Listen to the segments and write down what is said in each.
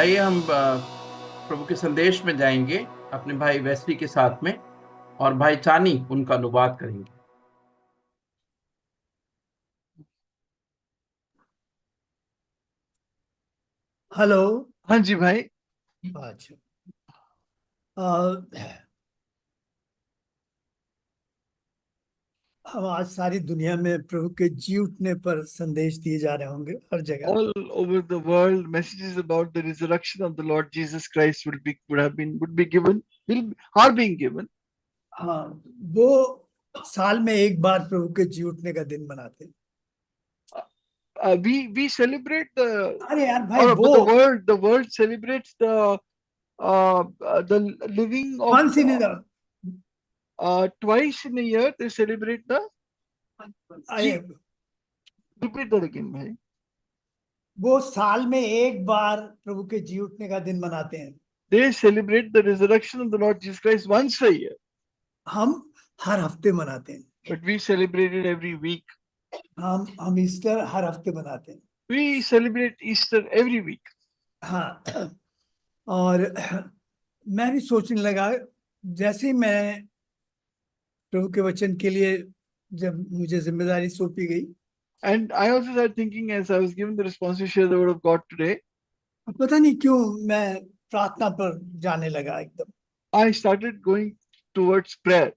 आइए हम प्रभु के संदेश में जाएंगे अपने भाई वेस्ली के साथ में, और भाई चानी उनका अनुवाद करेंगे। हेलो। हाँ जी भाई। अच्छा। अ, हम आज सारी दुनिया में प्रभु के जी उठने पर संदेश दिए जा रहे होंगे हर जगह। All over the world, messages about the resurrection of the Lord Jesus Christ would be given, are being given. हाँ, वो साल में एक बार प्रभु के जी उठने का दिन मनाते हैं। We celebrate अरे यार भाई, वो the world celebrates the living of once in a twice in a year. They celebrate the अरे, repeat that again, भाई. वो साल में एक बार प्रभु के जी उठने का दिन मनाते हैं। They celebrate the resurrection of the Lord Jesus Christ once a year, हम हर हफ्ते मनाते हैं। but we celebrate it every week. हम ईस्टर हर हफ्ते मनाते हैं। We celebrate Easter every week. हाँ, और मैं भी सोचने लगा, जैसे ही मैं प्रभु के वचन के लिए जब मुझे जिम्मेदारी सौंपी गई, And I also started thinking as I was given the response to share the word of God today, पता नहीं क्यों मैं प्रार्थना पर जाने लगा एकदम। I started going towards prayer.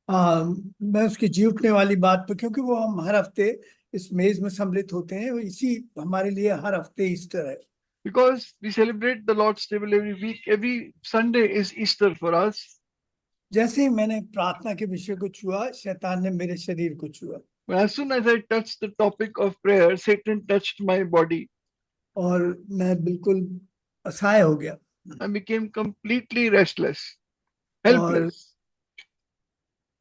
मैं उसकी जी उठने वाली बात पर, क्योंकि वो हम हर हफ्ते इस मेज में सम्मिलित होते हैं, इसी हमारे लिए हर हफ्ते ईस्टर है। Because we celebrate the Lord's table every week, every Sunday is Easter for us. जैसे ही मैंने प्रार्थना के विषय को छुआ, शैतान ने मेरे शरीर को छुआ, But as soon as I touched the topic of prayer, Satan touched my body. और मैं बिल्कुल असहाय हो गया I became completely restless, और helpless.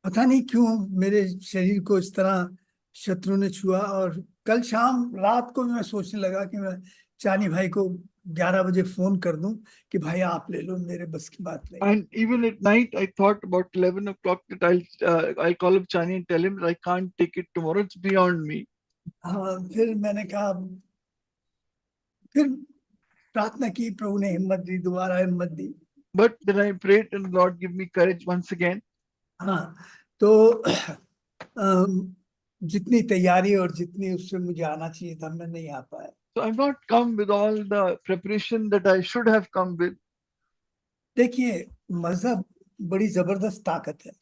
पता नहीं क्यों मेरे शरीर को इस तरह शत्रु ने छुआ। और कल शाम रात को भी मैं सोचने लगा कि मैं चानी भाई को 11 बजे फोन कर दूं कि भाई आप ले लो, मेरे बस की बात नहीं। And even at night, I thought about 11 o'clock that I'll call up Chani and tell him that I can't take it tomorrow. It's beyond me. हाँ, फिर मैंने कहा, फिर प्रार्थना की, प्रभु ने हिम्मत दी, दोबारा हिम्मत दी। But then I prayed and the Lord give me courage once again. हाँ, तो जितनी तैयारी और जितनी उससे मुझे आना चाहिए था, मैं नहीं आ पाया। So I've not come with all the preparation that I should have come with. देखिए, मजहब बड़ी जबरदस्त ताकत है।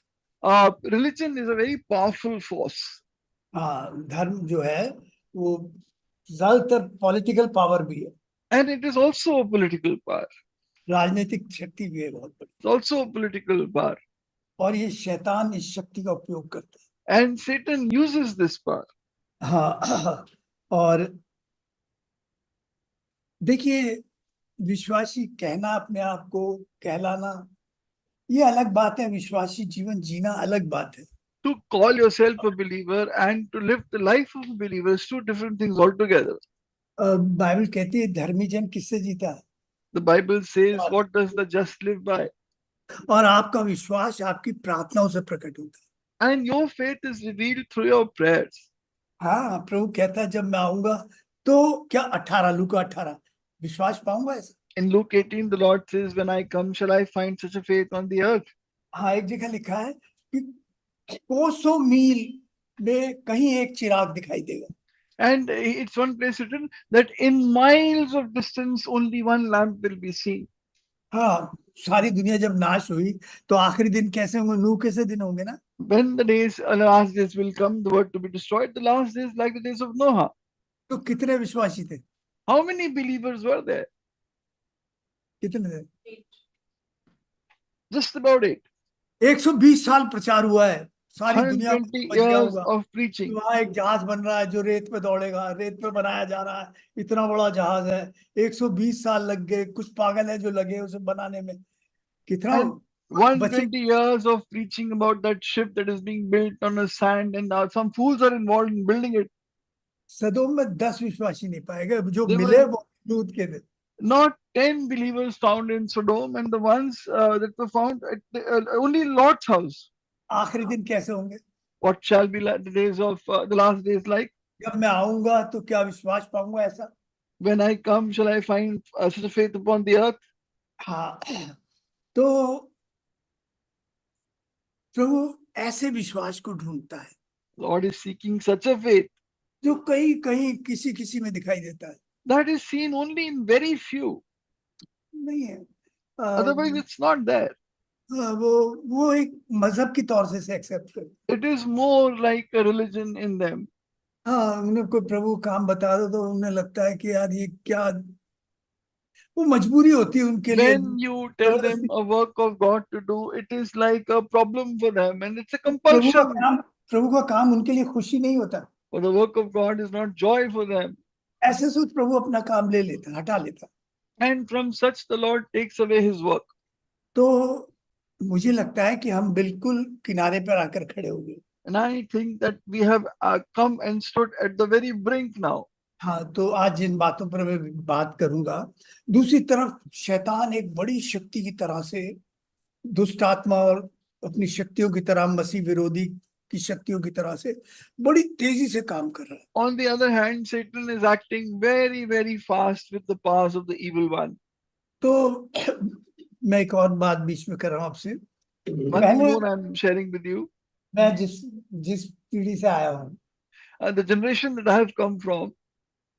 Religion is a very powerful force. हाँ, धर्म जो है वो ज्यादातर पॉलिटिकल पावर भी है, And it is also a political power. राजनीतिक शक्ति भी है बहुत बड़ी। It's also a political power. और ये शैतान इस शक्ति का उपयोग करता है। And Satan uses this power. हाँ, और देखिए, विश्वासी कहना अपने आप को, कहलाना, ये अलग बात है। विश्वासी जीवन जीना अलग बात है। To call yourself a believer and to live the life of a believer is two different things altogether. Bible कहती है धर्मी जन किससे जीता है, The Bible says, what does the just live by? और आपका विश्वास आपकी प्रार्थनाओं से प्रकट होता है। And your faith is revealed through your prayers. हाँ, प्रभु कहता है जब मैं आऊंगा तो क्या 18 लूका 18 विश्वास पाऊंगा ऐसा। In Luke 18, the Lord says, when I come, shall I find such a faith on the earth? हाँ, एक जगह लिखा है कि कोसों मील में कहीं एक चिराग दिखाई देगा। And it's one place written that in miles of distance, only one lamp will be seen. हाँ, सारी दुनिया जब नाश हुई तो आखिरी दिन कैसे होंगे, नूह कैसे दिन होंगे ना। When the last days will come, the world to be destroyed, the last days like the days of Noah. तो कितने विश्वासी थे, How many believers were there? कितने थे? Just about 8. 120 साल प्रचार हुआ है, सारी दुनिया में 120 बच गया years होगा। of preaching. वहां एक जहाज बन रहा है जो रेत पे दौड़ेगा, रेत पे बनाया जा रहा है, इतना बड़ा जहाज है। 120 साल लग गए, कुछ पागल है जो लगे उसे बनाने में। कितना And बचे? 120 years of preaching about that ship that is being built on a sand, and now some fools are involved in building it. सदोम में 10 विश्वासी नहीं पाए गए, जो There मिले were वो लूत के थे। not 10 believers found in Sodom, and the ones that were found at only Lot's house. आखिरी दिन कैसे होंगे? What shall be the days of the last days like? जब मैं आऊंगा तो क्या विश्वास पाऊंगा ऐसा? when I come, shall I find such a faith upon the earth? हाँ, तो प्रभु ऐसे विश्वास को ढूंढता है Lord is seeking such a faith जो कहीं कहीं किसी किसी में दिखाई देता है, that is seen only in very few. नहीं है। Otherwise, it's not there. वो एक मजहब की तौर से एक्सेप्ट करते। It is more like a religion in them. हाँ, उन्हें कोई प्रभु काम बता दो तो उन्हें लगता है कि यार ये क्या, वो मजबूरी होती है उनके लिए। When you tell them a work of God to do, it is like a problem for them and it's a प्रभु का compulsion. काम प्रभु का काम उनके लिए खुशी नहीं होता। For the work of God is not joy for them. ऐसे सोच प्रभु अपना काम ले लेता, हटा लेता। And from such the Lord takes away his work. तो मुझे लगता है कि हम बिल्कुल किनारे पर आकर खड़े हो गए। And I think that we have come and stood at the very brink now. हाँ, तो आज जिन बातों पर मैं बात करूंगा, दूसरी तरफ शैतान एक बड़ी शक्ति की तरह से, दुष्ट आत्मा और अपनी शक्तियों की तरह, मसीह विरोधी की शक्तियों की तरह से बड़ी तेजी से काम कर रहा है। On the other hand, Satan is acting very, very fast with the powers of the evil one. तो मैं एक और बात बीच में कर रहा हूँ आपसे। One thing more I'm sharing with you. मैं जिस पीढ़ी से आया हूँ, The generation that I have come from,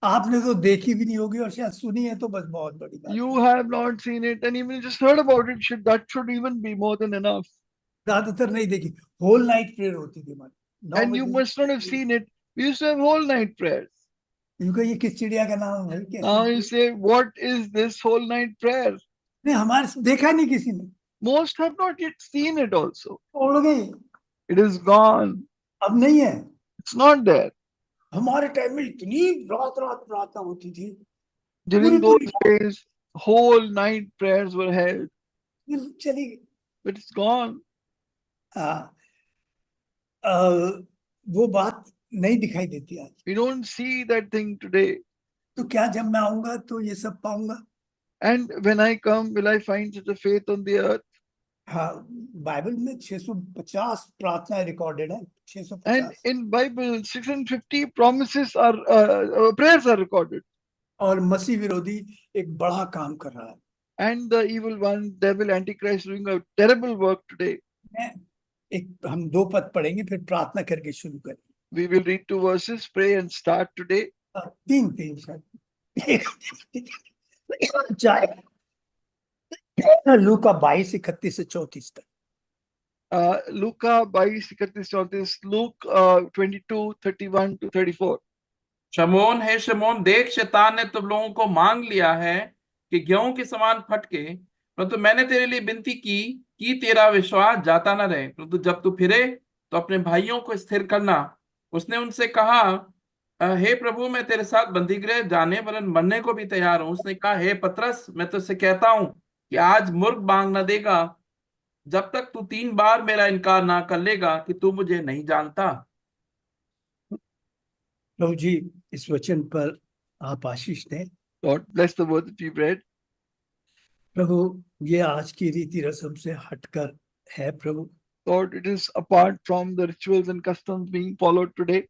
आपने तो देखी भी नहीं होगी और शायद सुनी है, तो बस बहुत बड़ी बात you है। have not seen it and even just heard about it. That should even be more than enough. ज्यादातर नहीं देखी। होल नाइट प्रेयर होती थी हमारी, 9 And you बजे। must not have seen it. We used to have whole night prayers. इनको ये किस चिड़िया का नाम है, कैसे? Now you say, what is this whole night prayer? नहीं, हमारे देखा नहीं किसी ने, Most have not yet seen it also. उड़ गई, It is gone. अब नहीं है। It's not there. हमारे टाइम में इतनी रात रात प्रार्थना होती थी, During पूरी those days, whole night prayers were held, फिर चली गई। but it's gone. हाँ, वो बात नहीं दिखाई देती आज। We don't see that thing today. तो क्या जब मैं आऊंगा तो ये सब पाऊंगा? And when I come, will I find such a faith on the earth? हाँ, बाइबल में 650 प्रार्थनाएं रिकॉर्डेड है, And 650। in Bible, 650 promises are prayers are recorded. और मसीह विरोधी एक बड़ा काम कर रहा है। And the evil one, devil, antichrist, doing a terrible work today. हम 2 पद पढ़ेंगे, फिर प्रार्थना करके शुरू करेंगे। We will read 2 verses, pray and start today. 3 शायद चाहे लूका 22:31 से 34 तक। Luke 22:31-34, Luke 22:31 to 34. शमौन है शमौन, देख शैतान ने तुम लोगों को मांग लिया है कि गेहूं के समान फटके, परंतु मैंने तेरे लिए विनती की कि तेरा विश्वास जाता न रहे, परंतु जब तू फिरे तो अपने भाइयों को स्थिर करना। उसने उनसे कहा, हे प्रभु, मैं तेरे साथ बंदीगृह जाने वरन मरने को भी तैयार हूं। उसने कहा, हे पतरस, मैं तुझसे कहता हूं कि आज मुर्ग बांग न देगा जब तक तू 3 बार मेरा इनकार ना कर लेगा कि तू मुझे नहीं जानता। प्रभु जी, इस वचन पर आप आशीष दें। Lord, bless the word that we've read. प्रभु, ये आज की रीति रस्म से हटकर है प्रभु, Lord, it is apart from the rituals and customs being followed today.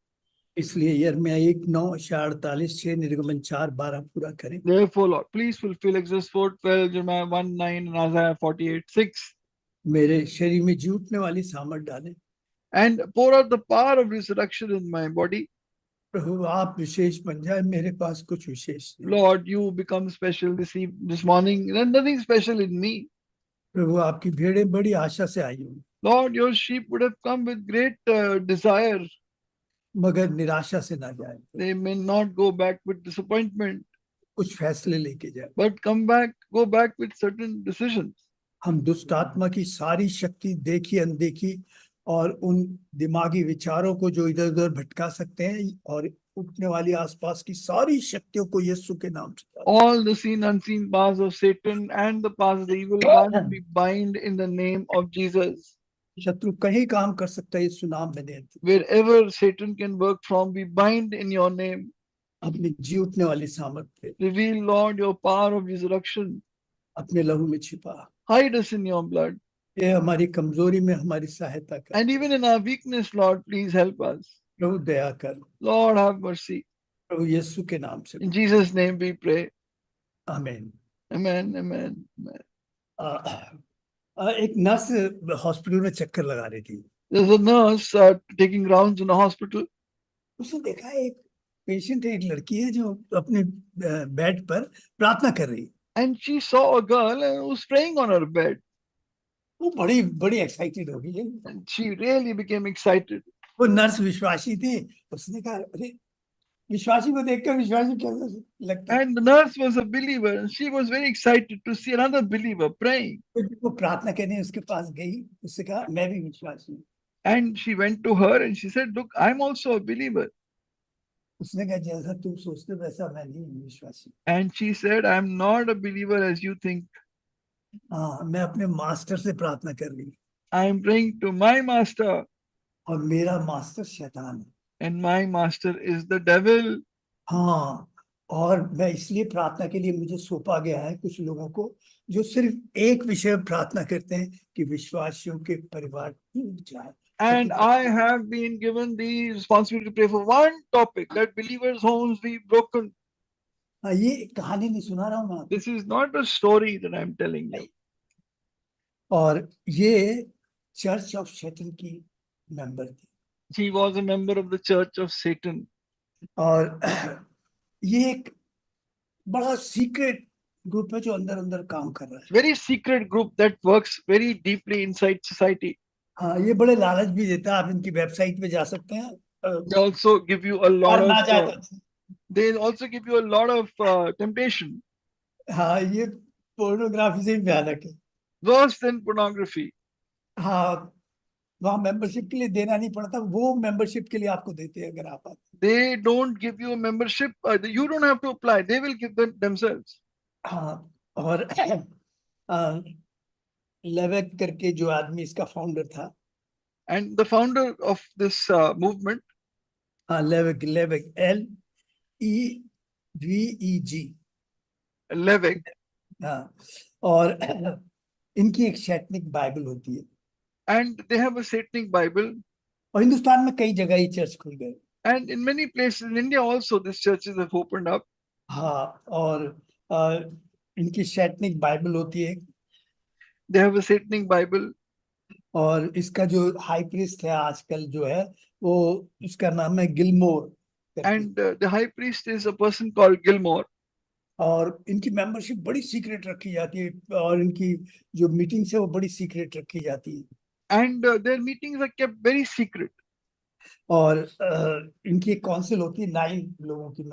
इसलिए यिर्मयाह 1:9-48, निर्गमन 4:12 पूरा करें। Therefore, Lord, please fulfill Exodus 4:12, Jeremiah 1:9, and Isaiah 48:6. मेरे शरीर में जुटने वाली सामर्थ डालें। And pour out the power of resurrection in my body. प्रभु, आप विशेष बन जाए, मेरे पास कुछ विशेष नहीं। Lord, you become special this morning. There's nothing special in me. प्रभु, आपकी भेड़ें बड़ी आशा से आई हूँ, Lord, your sheep would have come with great desire. मगर निराशा से ना जाए, They may not go back with disappointment, कुछ फैसले लेके जाए। but go back with certain decisions. हम दुष्ट आत्मा की सारी शक्ति, देखी अनदेखी, और उन दिमागी विचारों को जो इधर उधर भटका सकते हैं, और उठने वाली आसपास की सारी शक्तियों को यीशु के नाम से, All the seen unseen powers of Satan and the powers of the evil one we bind in the name of Jesus. शत्रु कहीं काम कर सकता है, यीशु नाम में देते। Wherever Satan can work from, we bind in your name. अपनी जी उठने वाली सामर्थ्य Reveal, Lord, your power of resurrection. अपने लहू में छिपा। Hide us in your blood. ये हमारी कमजोरी में हमारी सहायता कर। And even in our weakness, Lord, please help us. प्रभु दया कर। Lord, have mercy. प्रभु यीशु के नाम से। In Jesus' name we pray. आमीन। Amen, amen, amen. एक नर्स हॉस्पिटल में चक्कर लगा रही थी। There's a nurse taking rounds in a hospital, उसने देखा एक पेशेंट है, एक लड़की है जो अपने बेड पर प्रार्थना कर रही है। and she saw a girl who was praying on her bed. वो बड़ी बड़ी एक्साइटेड हो गई है। And she really became excited. वो नर्स विश्वासी थी। उसने कहा अरे, विश्वासी को देखकर विश्वासी कैसा लगता है। And the nurse was a believer, and she was very excited to see another believer praying. वो प्रार्थना करने उसके पास गई, उससे कहा मैं भी विश्वासी हूँ। And she went to her and she said, "Look, I'm also a believer." उसने कहा जैसा तुम सोचते हो वैसा मैं नहीं हूँ विश्वासी। And she said, "I'm not a believer as you think. हाँ, मैं अपने मास्टर से प्रार्थना कर रही हूँ I'm praying to my master, और मेरा मास्टर शैतान है। and my master is the devil." हाँ, और मैं इसलिए प्रार्थना के लिए मुझे सौंपा गया है कुछ लोगों को जो सिर्फ एक विषय में प्रार्थना करते हैं कि विश्वासियों के परिवार टूट जाए। And I have been given the responsibility to pray for one topic, that believers' homes be broken. हाँ, ये कहानी नहीं सुना रहा हूँ मैं आपको। This is not a story that I'm telling you. और ये चर्च ऑफ शैतान की मेंबर थी। She was a member of the Church of Satan. और ये एक बड़ा सीक्रेट ग्रुप है जो अंदर अंदर काम कर रहा है। Very secret group that works very deeply inside society. हाँ, ये बड़े लालच भी देता है। आप इनकी वेबसाइट पे जा सकते हैं। They also give you a lot और ना of. जाए तो They also give you a lot of temptation. हाँ, ये पोर्नोग्राफी से भी भयानक है। Worse than pornography. हाँ, वहाँ मेंबरशिप के लिए देना नहीं पड़ता, वो मेंबरशिप के लिए आपको देते हैं अगर आप आते। They don't give you a membership. You don't have to apply. They will give them themselves. हाँ, और लेवेक करके जो आदमी इसका फाउंडर था। And the founder of this movement, हाँ, लेवेक, लेवेक LEVEG। Levek, हाँ, और इनकी एक शैतानिक बाइबल होती है and they have a Satanic Bible. और हिंदुस्तान में कई जगह ये चर्च खुल गए। And in many places in India also, these churches have opened up. हाँ, और इनकी शैतानिक बाइबल होती है। They have a Satanic Bible. और इसका जो हाई प्रीस्ट है आजकल जो है वो, उसका नाम है गिलमोर करके। And the high priest is a person called Gilmore. और इनकी मेंबरशिप बड़ी सीक्रेट रखी जाती है और इनकी जो मीटिंग्स है वो बड़ी सीक्रेट रखी जाती है। And their meetings are kept very secret. और इनकी एक काउंसिल होती है 9 लोगों की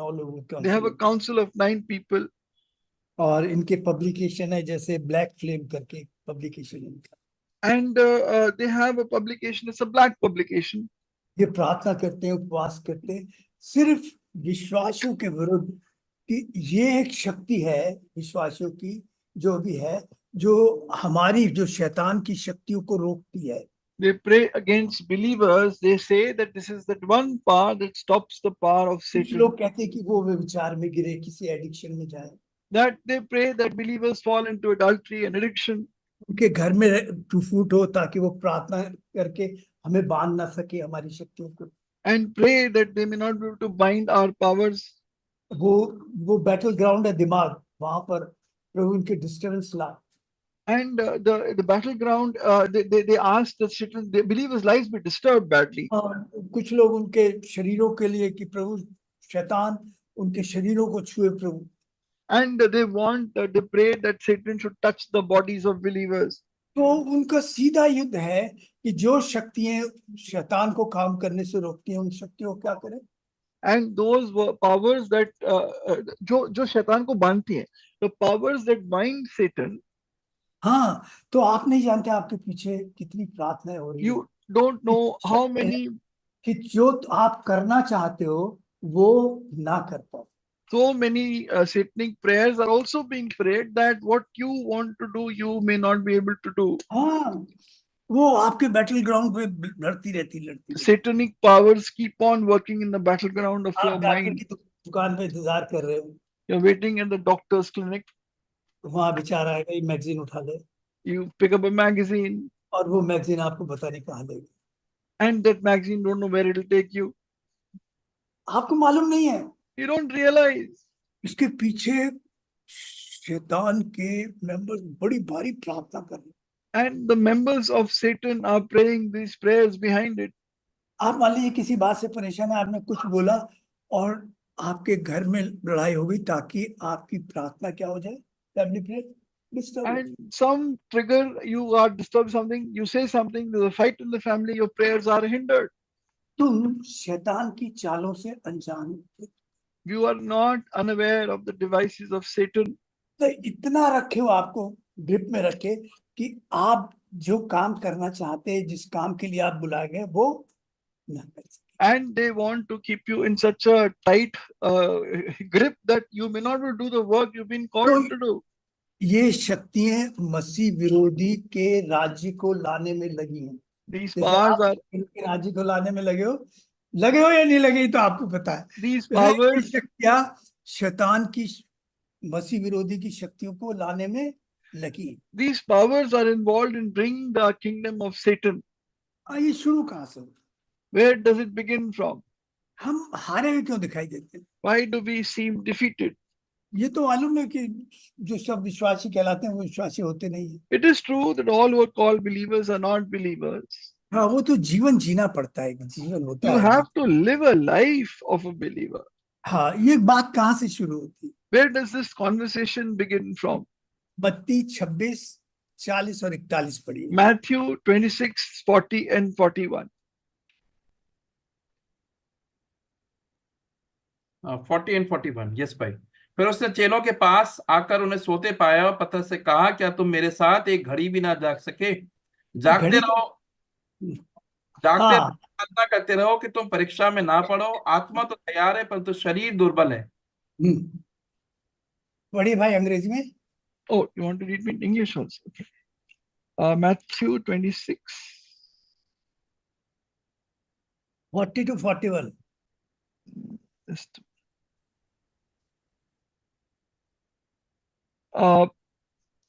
They have a council. council of 9 people. और इनके पब्लिकेशन है जैसे ब्लैक फ्लेम करके पब्लिकेशन है इनका। And they have a publication, it's a black publication. ये प्रार्थना करते हैं, उपवास करते हैं सिर्फ विश्वासियों के विरुद्ध कि ये एक शक्ति है विश्वासियों की जो भी है, जो हमारी जो शैतान की शक्तियों को रोकती है। They pray against believers. They say that this is that one power that stops the power of कुछ Satan. लोग कहते हैं कि वो विचार में गिरे, किसी एडिक्शन में जाए। That they pray that believers fall into adultery and addiction. उनके घर में टूट हो ताकि वो प्रार्थना करके हमें बांध ना सके हमारी शक्तियों को। And pray that they may not be able to bind our powers. वो बैटल ग्राउंड है दिमाग, वहां पर प्रभु उनके डिस्टर्बेंस ला। And the battleground, they ask that Satan, the believers' lives be disturbed badly. कुछ लोग उनके शरीरों के लिए कि प्रभु शैतान उनके शरीरों को छुए प्रभु। And they want, they pray that Satan should touch the bodies of believers. तो उनका सीधा युद्ध है कि जो शक्तियां शैतान को काम करने से रोकती हैं उन शक्तियों को क्या करें। And those were powers that जो शैतान को बांधती हैं, the powers that bind Satan. हाँ, तो आप नहीं जानते आपके पीछे कितनी प्रार्थनाएं हो रही है। You don't know how many, कि जो आप करना चाहते हो वो ना कर पाओ। so many satanic prayers are also being prayed that what you want to do, you may not be able to do. हाँ, वो आपके बैटल ग्राउंड पे लड़ती रहती। Satanic powers keep on working in the battleground of your आप doctor mind. की दुकान पे इंतजार कर रहे हो, You're waiting at the doctor's clinic. वहां बेचारा आएगा, ये मैगजीन उठा ले You pick up a magazine, और वो मैगजीन आपको पता नहीं कहाँ लेगी। and that magazine don't know where it'll take you. आपको मालूम नहीं है You don't realize. इसके पीछे शैतान के मेंबर्स बड़ी भारी प्रार्थना कर रहे हैं। And the members of Satan are praying these prayers behind it. आप मान लीजिए किसी बात से परेशान है, आपने कुछ बोला और आपके घर में लड़ाई हो गई ताकि आपकी प्रार्थना क्या हो जाए, family prayer disturb. And some trigger, you are disturbed something, you say something, there's a fight in the family, your prayers are hindered. तुम शैतान की चालों से अनजान हो। You are not unaware of the devices of Satan. तो इतना रखे हो आपको ग्रिप में रखे कि आप जो काम करना चाहते हैं, जिस काम के लिए आप बुलाए गए, वो ना कर सके। And they want to keep you in such a tight grip that you may not be able to do the work you've been called to do. ये शक्तियां मसीह विरोधी के राज्य को लाने में लगी हैं। These जैसे powers आप are इनके राज्य को लाने में लगे हो या नहीं लगे, तो आपको पता है। these ये powers शक्तियां शैतान की मसीह विरोधी की शक्तियों को लाने में लगी। these powers are involved in bringing the kingdom of Satan. ये शुरू कहाँ से होता? Where does it begin from? हम हारे हुए क्यों दिखाई देते हैं? Why do we seem defeated? ये तो मालूम है कि जो सब विश्वासी कहलाते हैं वो विश्वासी होते नहीं है। It is true that all who are called believers are not believers. हाँ, वो तो जीवन जीना पड़ता है, जीवन होता You है। have to live a life of a believer. हाँ, ये बात कहाँ से शुरू होती है? Where does this conversation begin from? बत्ती 26, 40 और 41 पढ़िए। Matthew 26, 40 and 41. 40 and 41, यस भाई। फिर उसने चेलों के पास आकर उन्हें सोते पाया और पतरस से कहा, क्या तुम मेरे साथ एक घड़ी भी ना जाग सके? जागते घड़ी रहो, जागते हाँ। रहो, प्रार्थना करते रहो कि तुम परीक्षा में ना पड़ो। आत्मा तो तैयार है परंतु शरीर दुर्बल है। पढ़िए भाई अंग्रेजी में। Oh, you want to read me in English also? Okay. Matthew 26. 40 to 41। Just,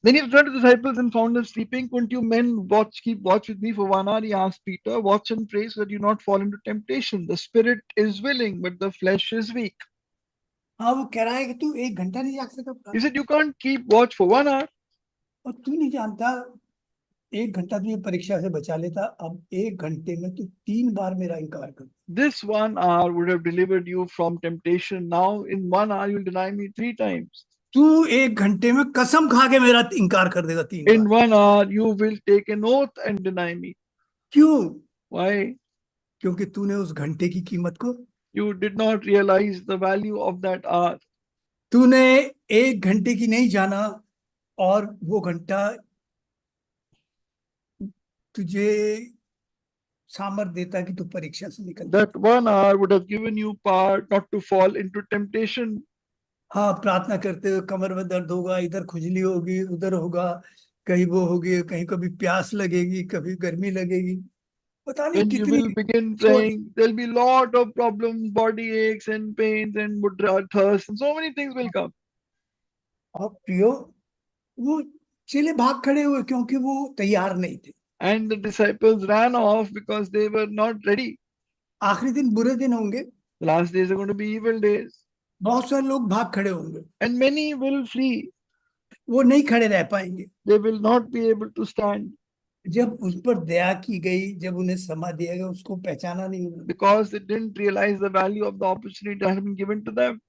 then he returned to the disciples and found them sleeping. Couldn't you men keep watch with me for 1 hour? He asked Peter. Watch and pray so that you not fall into temptation. The spirit is willing, but the flesh is weak. हाँ, वो कह रहा है कि तू 1 घंटा नहीं जाग सका। He said you can't keep watch for 1 hour. और तू नहीं जानता 1 घंटा तुझे परीक्षा से बचा लेता, अब 1 घंटे में तू 3 बार मेरा इनकार कर। This 1 hour would have delivered you from temptation. Now in 1 hour you'll deny me 3 times. तू 1 घंटे में कसम खा के मेरा इनकार कर देगा 3 In bar. 1 hour you will take an oath and deny me. क्यों? Why? क्योंकि तूने उस घंटे की कीमत को, You did not realize the value of that hour. तूने 1 घंटे की नहीं जाना और वो घंटा तुझे सामर्थ देता कि तू परीक्षा से निकल। That 1 hour would have given you power not to fall into temptation. हाँ, प्रार्थना करते हुए कमर में दर्द होगा, इधर खुजली होगी, उधर होगा, कहीं वो होगी, कहीं कभी प्यास लगेगी, कभी गर्मी लगेगी, पता नहीं When you कितनी। will begin praying, there'll be lot of problems, body aches and pains and thirst, and so many things will come. और प्रियो, वो चेले भाग खड़े हुए क्योंकि वो तैयार नहीं थे। And the disciples ran off because they were not ready. आखिरी दिन बुरे दिन होंगे, The last days are going to be evil days. बहुत सारे लोग भाग खड़े होंगे, And many will flee. वो नहीं खड़े रह पाएंगे। They will not be able to stand जब उस पर दया की गई, जब उन्हें समा दिया गया, उसको पहचाना नहीं उन्होंने। because they didn't realize the value of the opportunity that had been given to them.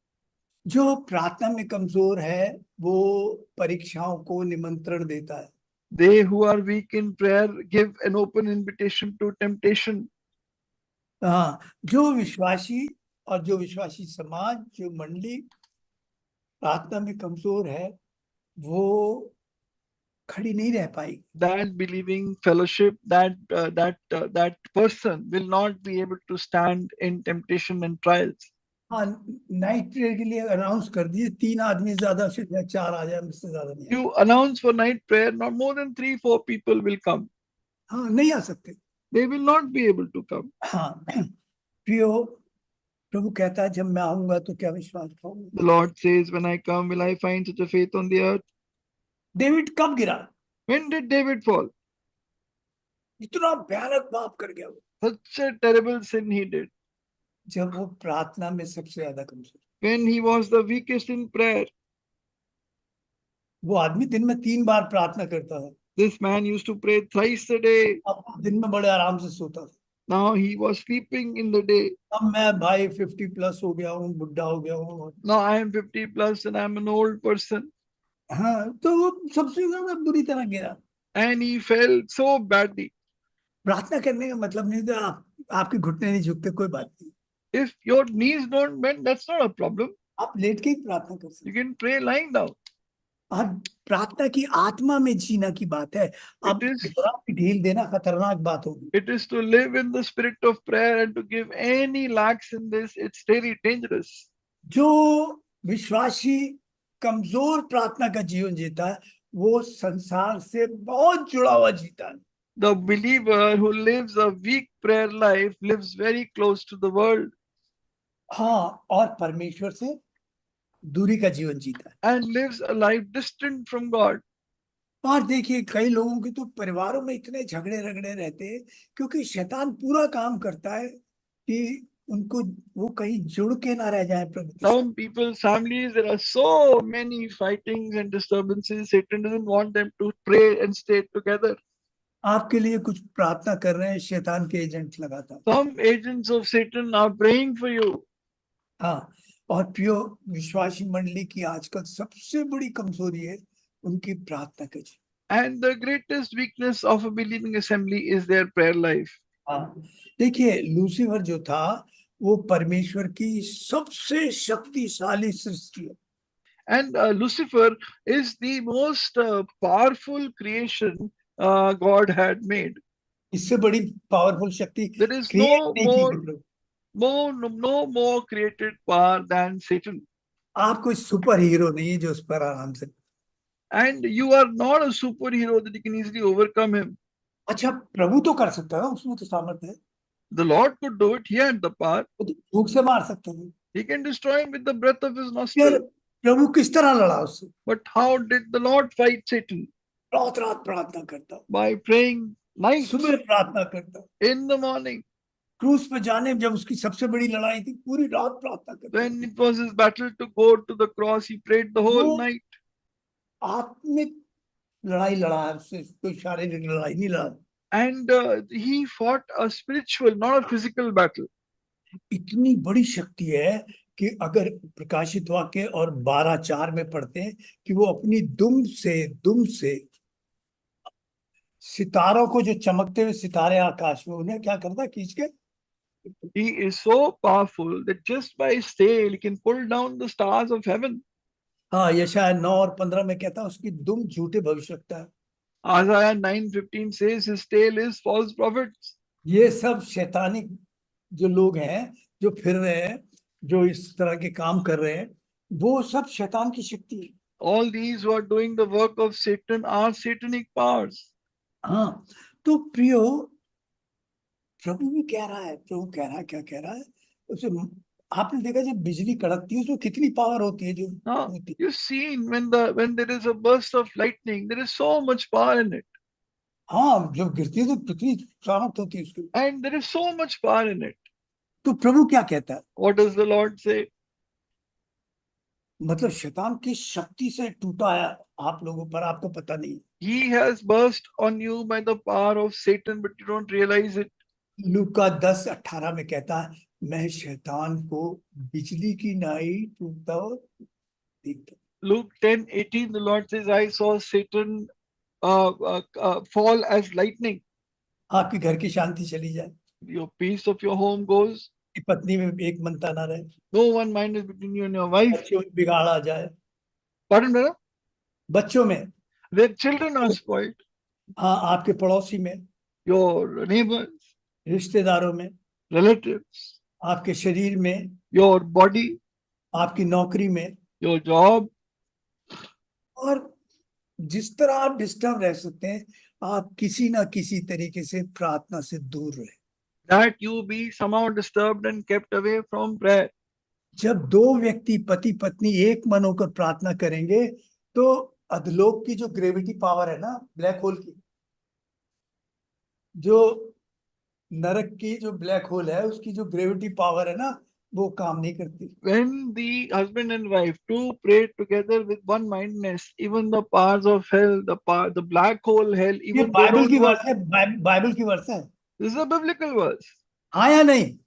जो प्रार्थना में कमजोर है वो परीक्षाओं को निमंत्रण देता है। They who are weak in prayer give an open invitation to temptation. हाँ, जो विश्वासी और जो विश्वासी समाज, जो मंडली प्रार्थना में कमजोर है, वो खड़ी नहीं रह पाएगी। That believing fellowship, that person will not be able to stand in temptation and trials. हाँ, नाइट प्रेयर के लिए अनाउंस कर दिए, 3 आदमी ज्यादा से 4 आ जाए, उससे ज्यादा नहीं। You announce for night prayer, not more than 3-4 people will come. हाँ, नहीं आ सकते। They will not be able to come. हाँ, प्रियो, प्रभु कहता है जब मैं आऊंगा तो क्या विश्वास पाऊंगा। The Lord says, when I come, will I find such a faith on the earth? David कब गिरा? When did David fall? इतना भयानक पाप कर गया वो, Such a terrible sin he did. जब वो प्रार्थना में सबसे ज्यादा कमजोर। when he was the weakest in prayer. वो आदमी दिन में 3 बार प्रार्थना करता था। This man used to pray thrice a day. अब दिन में बड़े आराम से सोता था। Now he was sleeping in the day. अब मैं भाई 50 प्लस हो गया हूँ, बुढ़ा हो गया हूँ। Now I am 50 plus and I am an old person. हाँ, तो वो सबसे ज्यादा बुरी तरह गिरा। And he fell so badly. प्रार्थना करने का मतलब नहीं था आपके घुटने नहीं झुकते, कोई बात नहीं, If your knees don't bend, that's not a problem. आप लेट के ही प्रार्थना कर You सकते can pray lying down. और प्रार्थना की आत्मा में जीना की बात है। अब घबरा के ढील देना खतरनाक बात होगी। It is to live in the spirit of prayer, and to give any lacks in this, it's very dangerous. जो विश्वासी कमजोर प्रार्थना का जीवन जीता है वो संसार से बहुत जुड़ा हुआ जीता है। The believer who lives a weak prayer life lives very close to the world हाँ, और परमेश्वर से दूरी का जीवन जीता है। and lives a life distant from God. और देखिए कई लोगों के तो परिवारों में इतने झगड़े रगड़े रहते हैं क्योंकि शैतान पूरा काम करता है कि उनको वो कहीं जुड़ के ना रह जाए प्रभु के साथ। Some people's families, there are so many fightings and disturbances. Satan doesn't want them to pray and stay together. आपके लिए कुछ प्रार्थना कर रहे हैं शैतान के एजेंट लगातार। Some agents of Satan are praying for you. हाँ, और प्रियो विश्वासी मंडली की आजकल सबसे बड़ी कमजोरी है उनकी प्रार्थना का जीवन। And the greatest weakness of a believing assembly is their prayer life. हाँ, देखिए लूसीफर जो था वो परमेश्वर की सबसे शक्तिशाली सृष्टि है। And Lucifer is the most powerful creation God had made. इससे बड़ी पावरफुल शक्ति There is क्रिएट no नहीं की गई प्रभु। no more created power than Satan. आप कोई सुपर हीरो नहीं है जो उस पर आराम से। And you are not a superhero that you can easily overcome him. अच्छा, प्रभु तो कर सकता है, उसमें तो सामर्थ्य है। The Lord could do it. He had the power. वो तो भूख से मार सकता है। He can destroy him with the breath of his फिर nostril. प्रभु किस तरह लड़ा उससे? But how did the Lord fight Satan? रात रात प्रार्थना करता, By praying nights, सुबह प्रार्थना करता, in the morning. क्रूस पे जाने जब उसकी सबसे बड़ी लड़ाई थी पूरी रात प्रार्थना करता। When it was his battle to go to the cross, he prayed the whole वो night. आत्मिक लड़ाई लड़ा है, उससे कोई शारीरिक लड़ाई नहीं लड़ा। And he fought a spiritual, not a physical battle. इतनी बड़ी शक्ति है कि अगर प्रकाशित वाक्य और 12:4 में पढ़ते हैं कि वो अपनी दुम से सितारों को, जो चमकते हुए सितारे आकाश में, उन्हें क्या करता, खींच के। He is so powerful that just by his tail he can pull down the stars of heaven. हाँ, यशायाह 9 और 15 में कहता है उसकी दुम झूठे भविष्यवक्ता है। Isaiah 9:15 says his tail is false prophets. ये सब शैतानिक जो लोग हैं, जो फिर रहे हैं, जो इस तरह के काम कर रहे हैं, वो सब शैतान की शक्ति है। All these who are doing the work of Satan are satanic powers. हाँ, तो प्रियो प्रभु भी कह रहा है, प्रभु कह रहा है, क्या कह रहा है उसे? आपने देखा जब बिजली कड़कती है उसमें कितनी पावर होती है जो होती है। You've seen when there is a burst of lightning, there is so much power in it. हाँ, जब गिरती है तो कितनी सामर्थ होती है उसकी। And there is so much power in it. तो प्रभु क्या कहता है? What does the Lord say? मतलब शैतान की शक्ति से टूटा है आप लोगों पर, आपको पता नहीं। He has burst on you by the power of Satan, but you don't realize it. लूका 10:18 में कहता है, मैं शैतान को बिजली की नाई टूटता हुआ देखता। Luke 10:18, the Lord says, I saw Satan fall as lightning. आपके घर की शांति चली जाए, Your peace of your home goes. पत्नी में एक मनता ना रहे, No one mind is between you and your wife. बच्चों में बिगाड़ आ जाए, Pardon, brother? बच्चों में, Their children are spoiled. हाँ, आपके पड़ोसी में, Your neighbors, रिश्तेदारों में, relatives, आपके शरीर में, your body, आपकी नौकरी में, your job. और जिस तरह आप डिस्टर्ब रह सकते हैं, आप किसी ना किसी तरीके से प्रार्थना से दूर रहे। That you be somehow disturbed and kept away from prayer. जब दो व्यक्ति पति पत्नी एक मन होकर प्रार्थना करेंगे तो अधलोक की जो ग्रेविटी पावर है ना, ब्लैक होल की, जो नरक की जो ब्लैक होल है उसकी जो ग्रेविटी पावर है ना, वो काम नहीं करती। When the husband and wife two pray together with one mindedness, even the powers of hell, the black hole hell, ये even they बाइबल don't की work. वर्ष है, बाइबल की वर्ष है। This is a biblical verse. हाँ या नहीं, कि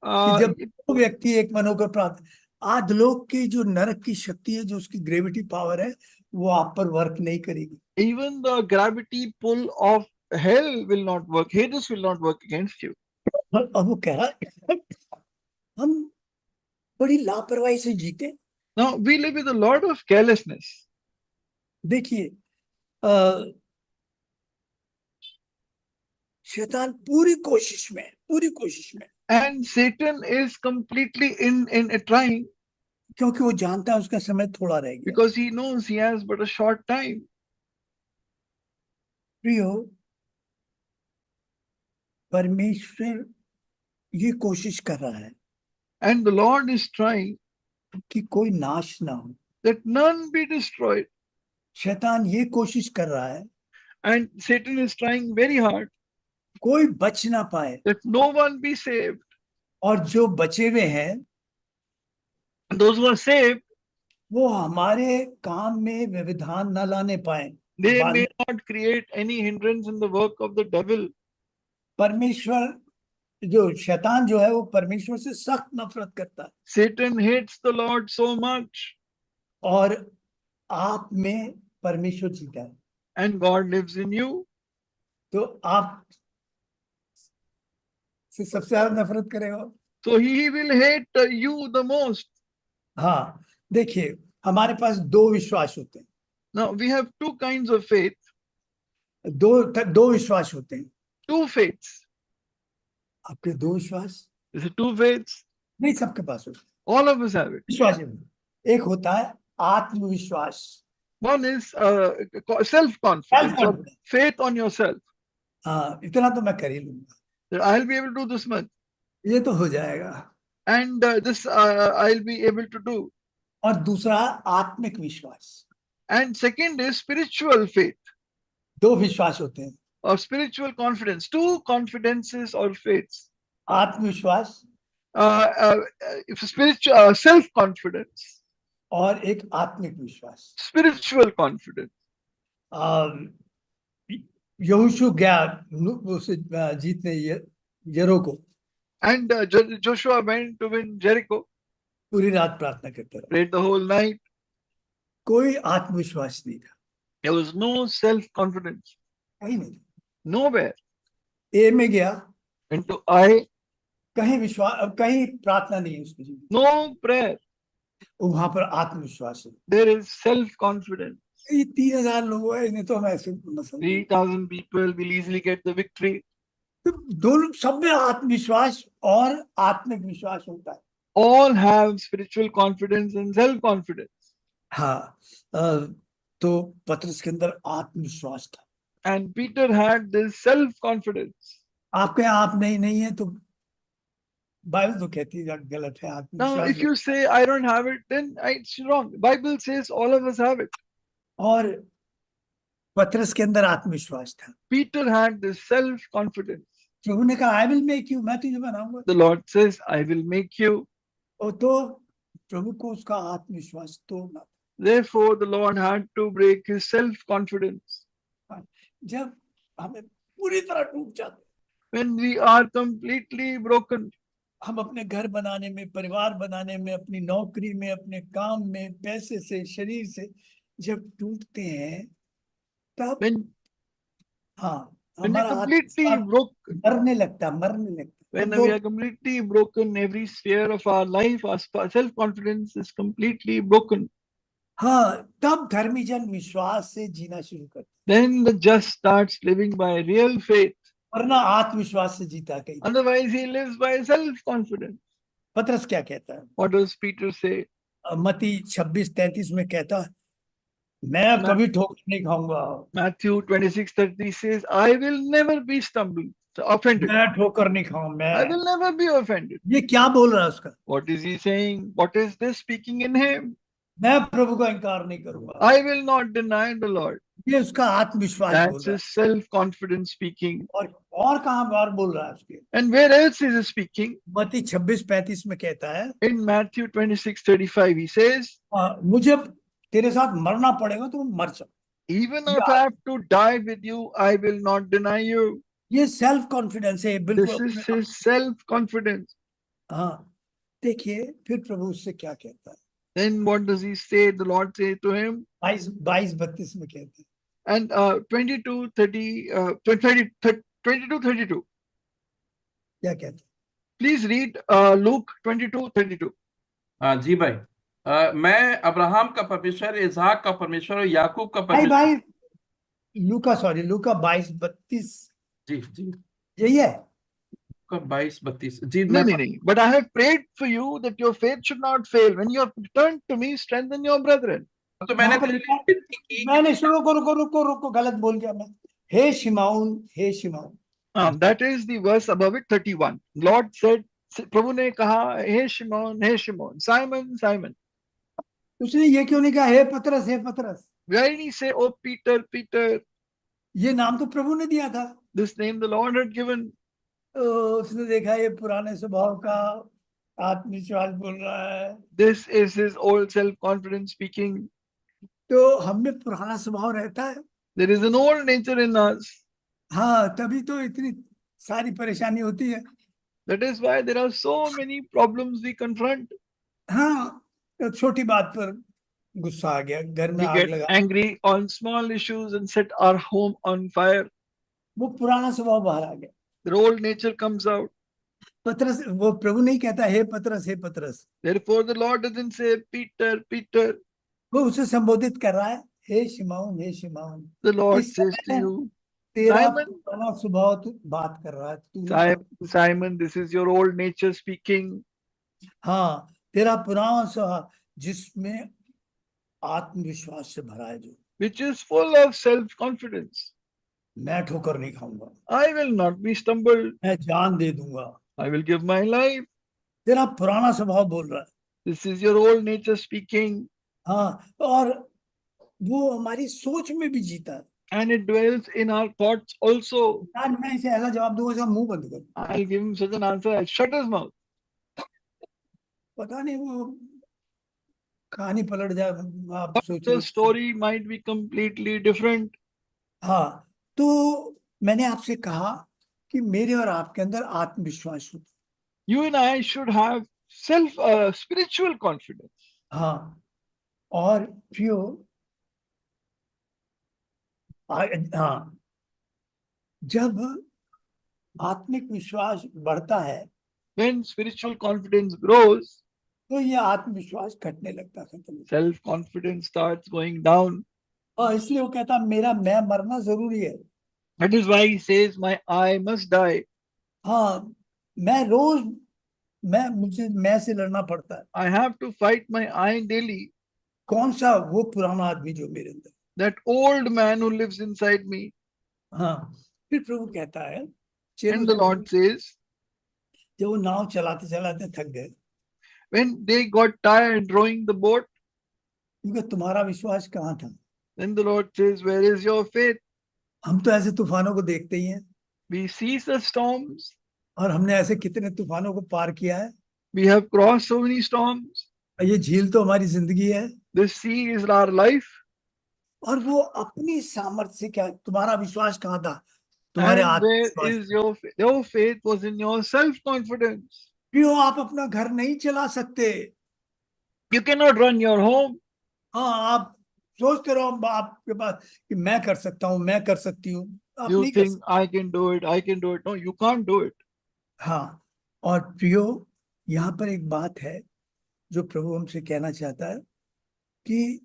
Uh, जब दो व्यक्ति एक मन होकर प्रार्थना, आधलोक की जो नरक की शक्ति है, जो उसकी ग्रेविटी पावर है, वो आप पर वर्क नहीं करेगी। even the gravity pull of hell will not work. Hades will not work against you. और अब वो कह रहा है हम बड़ी लापरवाही से जीते। Now we live with a lot of carelessness. देखिए, शैतान पूरी कोशिश में, And Satan is completely in trying क्योंकि वो जानता है उसका समय थोड़ा रह गया। because he knows he has but a short time. प्रियो, परमेश्वर ये कोशिश कर रहा है And the Lord is trying कि कोई नाश ना हो। that none be destroyed. शैतान ये कोशिश कर रहा है And Satan is trying very hard कोई बच ना पाए, that no one be saved. और जो बचे हुए हैं Those who are saved, वो हमारे काम में व्यवधान न लाने पाए। they may not create any hindrance in the work of the devil. परमेश्वर, जो शैतान जो है वो परमेश्वर से सख्त नफरत करता है, Satan hates the Lord so much, और आप में परमेश्वर जीता है, and God lives in you. तो आप से सबसे ज्यादा नफरत करेगा। So he will hate you the most. हाँ, देखिए, हमारे पास दो विश्वास होते हैं। Now we have two kinds of faith, दो विश्वास होते हैं। two faiths. आपके दो विश्वास Is it two faiths? नहीं, सबके पास होते हैं। All of us have it. विश्वास एक होता है आत्मविश्वास, One is self-confidence or faith on yourself. हाँ, इतना तो मैं कर ही लूंगा, That I'll be able to do this much, ये तो हो जाएगा। and this I'll be able to do. और दूसरा आत्मिक विश्वास। And second is spiritual faith दो विश्वास होते हैं, or spiritual confidence. Two confidences or faiths. आत्मविश्वास Spiritual self-confidence, और एक आत्मिक विश्वास। spiritual confidence. यहोशू गया उसे जीतने यरो को, And Joshua went to win Jericho, पूरी रात प्रार्थना करते रहा, prayed the whole night. कोई आत्मविश्वास नहीं था, There was no self-confidence, कहीं नहीं। nowhere. ए में गया, Into I, कहीं विश्वास, कहीं प्रार्थना नहीं है उसकी जीवन, no prayer. वहां पर आत्मविश्वास है। There is self-confidence. ये 3000 लोग हैं, इन्हें तो हम ऐसे muscle, 3,000 people will easily get the victory. तो दोनों सब में आत्मविश्वास और आत्मिक विश्वास होता है। All have spiritual confidence and self-confidence. हाँ, तो पतरस के अंदर आत्मविश्वास था। And Peter had this self-confidence. आपके आप नहीं है तो बाइबल तो कहती है गलत है। Now, if आत्मविश्वास you say, I don't have it, then it's wrong. Bible says all of us have it. और पतरस के अंदर आत्मविश्वास था। Peter had this self-confidence. प्रभु ने कहा, आई विल मेक यू, मैं तुझे बनाऊंगा। The Lord says, I will make you. और तो प्रभु को उसका आत्मविश्वास तोड़ना। Therefore, the Lord had to break his self-confidence. जब हमें पूरी तरह टूट जाते, When we are completely broken, हम अपने घर बनाने में, परिवार बनाने में, अपनी नौकरी में, अपने काम में, पैसे से, शरीर से जब टूटते हैं, तब when we हमारा completely broken, मरने लगता। when we are completely broken, every sphere of our life, our self-confidence is completely broken. हाँ, तब धर्मी जन विश्वास से जीना शुरू करते, Then the just starts living by real faith. वरना आत्मविश्वास से जीता कहीं। Otherwise, he lives by self-confidence. पतरस क्या कहता है? What does Peter say? मत्ती 26:33 में कहता है, मैं कभी ठोकर नहीं खाऊंगा। Matthew 26:30 says, I will never be offended. मैं ठोकर नहीं खाऊं, I will never be offended. ये क्या बोल रहा है उसका? What is he saying? What is this speaking in him? मैं प्रभु का इनकार नहीं करूंगा। I will not deny the Lord. ये उसका आत्मविश्वास बोल That's रहा है। his self-confidence speaking. और कहाँ बार बोल रहा है उसके? And where else is he speaking? मत्ती 26:35 में कहता है, In Matthew 26:35, he says, मुझे तेरे साथ मरना पड़ेगा तो मर जा। even if I have to die with you, I will not deny you. ये सेल्फ कॉन्फिडेंस है बिल्कुल This अपने is his self-confidence. हाँ, देखिए फिर प्रभु उससे क्या कहता है। Then what does he say? The Lord says to him, 22-32 में कहते हैं, and 22, 30, 20, 22, 32. क्या कहते हैं? Please read Luke 22, 32. हाँ जी भाई। मैं अब्राहम का परमेश्वर, इसहाक का परमेश्वर और याकूब का भाई परमेश्वर। लूका 22-32 जी जी, यही है। का 22-32 जी No, मैं no, no. But I have prayed for you that your faith should not fail. When you have returned to me, strengthen your brethren. तो मैंने वहां पर तेरे लिखा लिए है, विनती की कि मैंने रुको गलत बोल गया मैं। हे शिमाउन, हे शिमाउन। That is the verse above it, 31. Lord said, प्रभु ने कहा, हे शिमोन, Simon, Simon. उसने ये क्यों नहीं कहा हे पतरस, हे पतरस? Why did he say, oh Peter, Peter? ये नाम तो प्रभु ने दिया था। This name the Lord had given. उसने देखा ये पुराने स्वभाव का आत्मविश्वास बोल रहा है, This is his old self-confidence speaking. तो हम में पुराना स्वभाव रहता है। There is an old nature in us. हाँ, तभी तो इतनी सारी परेशानी होती है। That is why there are so many problems we confront. हाँ, तो छोटी बात पर गुस्सा आ गया, घर में We आग get लगा, angry on small issues and set our home on fire. वो पुराना स्वभाव बाहर आ गया। The old nature comes out. पतरस, वो प्रभु नहीं कहता हे पतरस, हे पतरस। Therefore, the Lord doesn't say, Peter, Peter. वो उसे संबोधित कर रहा है, हे शिमाउन, हे शिमाउन। The Lord इस says to समय you, तेरा Simon, पुराना स्वभाव तू बात कर रहा है, तू Simon, this is your old nature speaking, हाँ, तेरा पुराना स्वभाव जिसमें आत्मविश्वास से भरा है, जो which is full of self-confidence. मैं ठोकर नहीं खाऊंगा, I will not be stumbled. मैं जान दे दूंगा। I will give my life. तेरा पुराना स्वभाव बोल रहा है। This is your old nature speaking. हाँ, और वो हमारी सोच में भी जीता है। And it dwells in our thoughts also. आज मैं इसे ऐसा जवाब दूंगा, इसका मुंह बंद कर। I'll give him such an answer, I'll shut his mouth. पता नहीं वो कहानी पलट जाए, आप सोच The रहे। story might be completely different. हाँ, तो मैंने आपसे कहा कि मेरे और आपके अंदर आत्मविश्वास हो। You and I should have spiritual confidence. हाँ, और प्रियो, हाँ, जब आत्मिक विश्वास बढ़ता है When spiritual confidence grows, तो ये आत्मविश्वास घटने लगता है, खत्म होता है। self-confidence starts going down. और इसलिए वो कहता मेरा मैं मरना जरूरी है। That is why he says, my I must die. हाँ, मैं रोज मुझे मैं से लड़ना पड़ता है। I have to fight my I daily. कौन सा? वो पुराना आदमी जो मेरे अंदर। That old man who lives inside me. हाँ, फिर प्रभु कहता है, And the Lord says, जब वो नाव चलाते चलाते थक गए, when they got tired rowing the boat, क्योंकि तुम्हारा विश्वास कहाँ था? then the Lord says, where is your faith? हम तो ऐसे तूफानों को देखते ही हैं, We see the storms. और हमने ऐसे कितने तूफानों को पार किया है। We have crossed so many storms. और ये झील तो हमारी जिंदगी है। The sea is our life. और वो अपनी सामर्थ्य से क्या, तुम्हारा विश्वास कहाँ था? तुम्हारे And where आत्मविश्वास। is your faith? Your faith was in your self-confidence. क्यों आप अपना घर नहीं चला सकते? You cannot run your home. हाँ, आप सोचते रहो आपके पास कि मैं कर सकता हूँ, मैं कर सकती हूँ, आप You नहीं कर think, सकते। I can do it, I can do it. No, you can't do it. हाँ, और प्रियो, यहाँ पर एक बात है जो प्रभु हमसे कहना चाहता है कि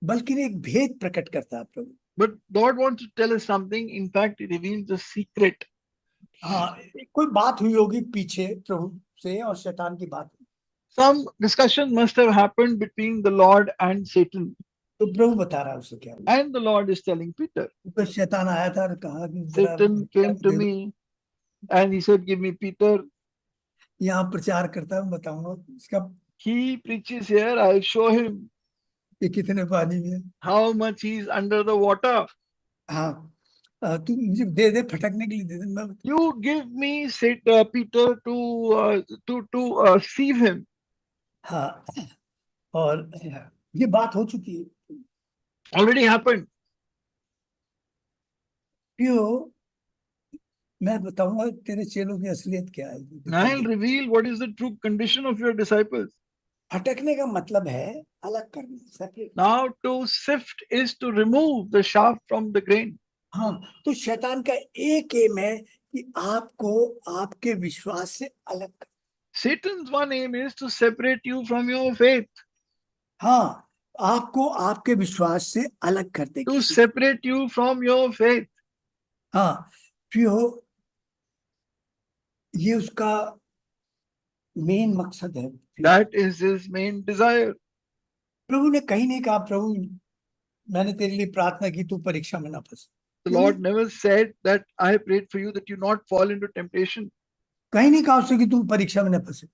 बल्कि एक भेद प्रकट करता है प्रभु। But God wants to tell us something. In fact, He reveals a secret. हाँ, कोई बात हुई होगी पीछे प्रभु से और शैतान की बात। Some discussion must have happened between the Lord and Satan. तो प्रभु बता रहा है उसे क्या। And the Lord is telling Peter. तो शैतान आया था और कहा कि Satan came to me and he said, give me Peter. यहाँ प्रचार करता है, बताऊंगा इसका। He preaches here, I'll show him. ये कितने पानी में है। how much he is under the water. हाँ, तू मुझे दे दे, फटकने के लिए दे दे, मैं You give me, said Peter, to sieve him. हाँ। और ये बात हो चुकी है। Already happened. क्यों, मैं बताऊंगा तेरे चेलों की असलियत क्या है। I'll reveal what is the true condition of your disciples. फटकने का मतलब है अलग करना, separate. Now to sift is to remove the chaff from the grain. हाँ, तो शैतान का एक एम है कि आपको आपके विश्वास से अलग कर। Satan's one aim is to separate you from your faith, हाँ, आपको आपके विश्वास से अलग कर दे। to separate you from your faith. हाँ, प्रियो, ये उसका मेन मकसद है। That is his main desire. प्रभु ने कहीं नहीं कहा, प्रभु मैंने तेरे लिए प्रार्थना की तू परीक्षा में ना फंसे। The Lord never said that I prayed for you that you not fall into temptation, कहीं नहीं कहा उससे कि तू परीक्षा में ना फंसे।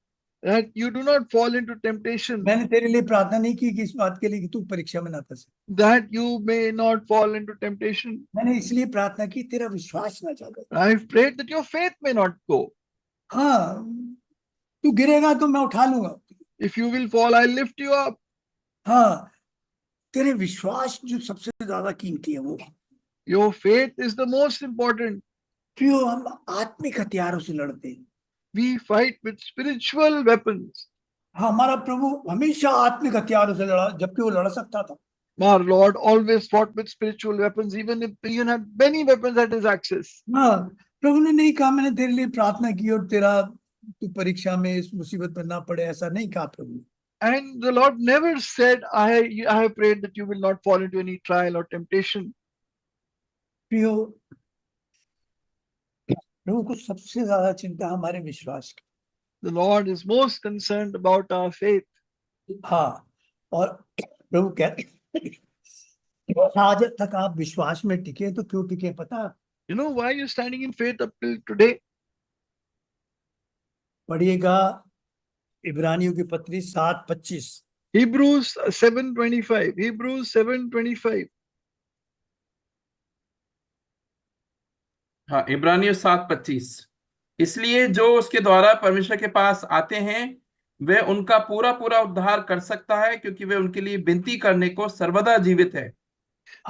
that you do not fall into temptation, मैंने तेरे लिए प्रार्थना नहीं की कि इस बात के लिए कि तू परीक्षा में ना फंसे। that you may not fall into temptation. मैंने इसलिए प्रार्थना की तेरा विश्वास ना जागे। I've prayed that your faith may not go. हाँ, तू गिरेगा तो मैं उठा लूंगा। If you will fall, I'll lift you up. हाँ, तेरे विश्वास जो सबसे ज्यादा कीमती है वो। Your faith is the most important. प्रियो, हम आत्मिक हथियारों से लड़ते हैं। We fight with spiritual weapons. हाँ, हमारा प्रभु हमेशा आत्मिक हथियारों से लड़ा, जबकि वो लड़ सकता था। Our Lord always fought with spiritual weapons, even if he had many weapons at his access. हाँ, प्रभु ने नहीं कहा मैंने तेरे लिए प्रार्थना की और तेरा तू परीक्षा में इस मुसीबत में ना पड़े, ऐसा नहीं कहा प्रभु ने। And the Lord never said, I have prayed that you will not fall into any trial or temptation. प्रियो, प्रभु को सबसे ज्यादा चिंता हमारे विश्वास की। The Lord is most concerned about our faith. हाँ, और प्रभु कहते आज तक आप विश्वास में टिके तो क्यों टिके पता? You know why you're standing in faith up till today? पढ़िएगा इब्रानियों की पत्री 7:25। Hebrews 7:25. Hebrews 7:25. हाँ, इब्रानियों 7:25। इसलिए जो उसके द्वारा परमेश्वर के पास आते हैं वे उनका पूरा पूरा उद्धार कर सकता है, क्योंकि वे उनके लिए विनती करने को सर्वदा जीवित है।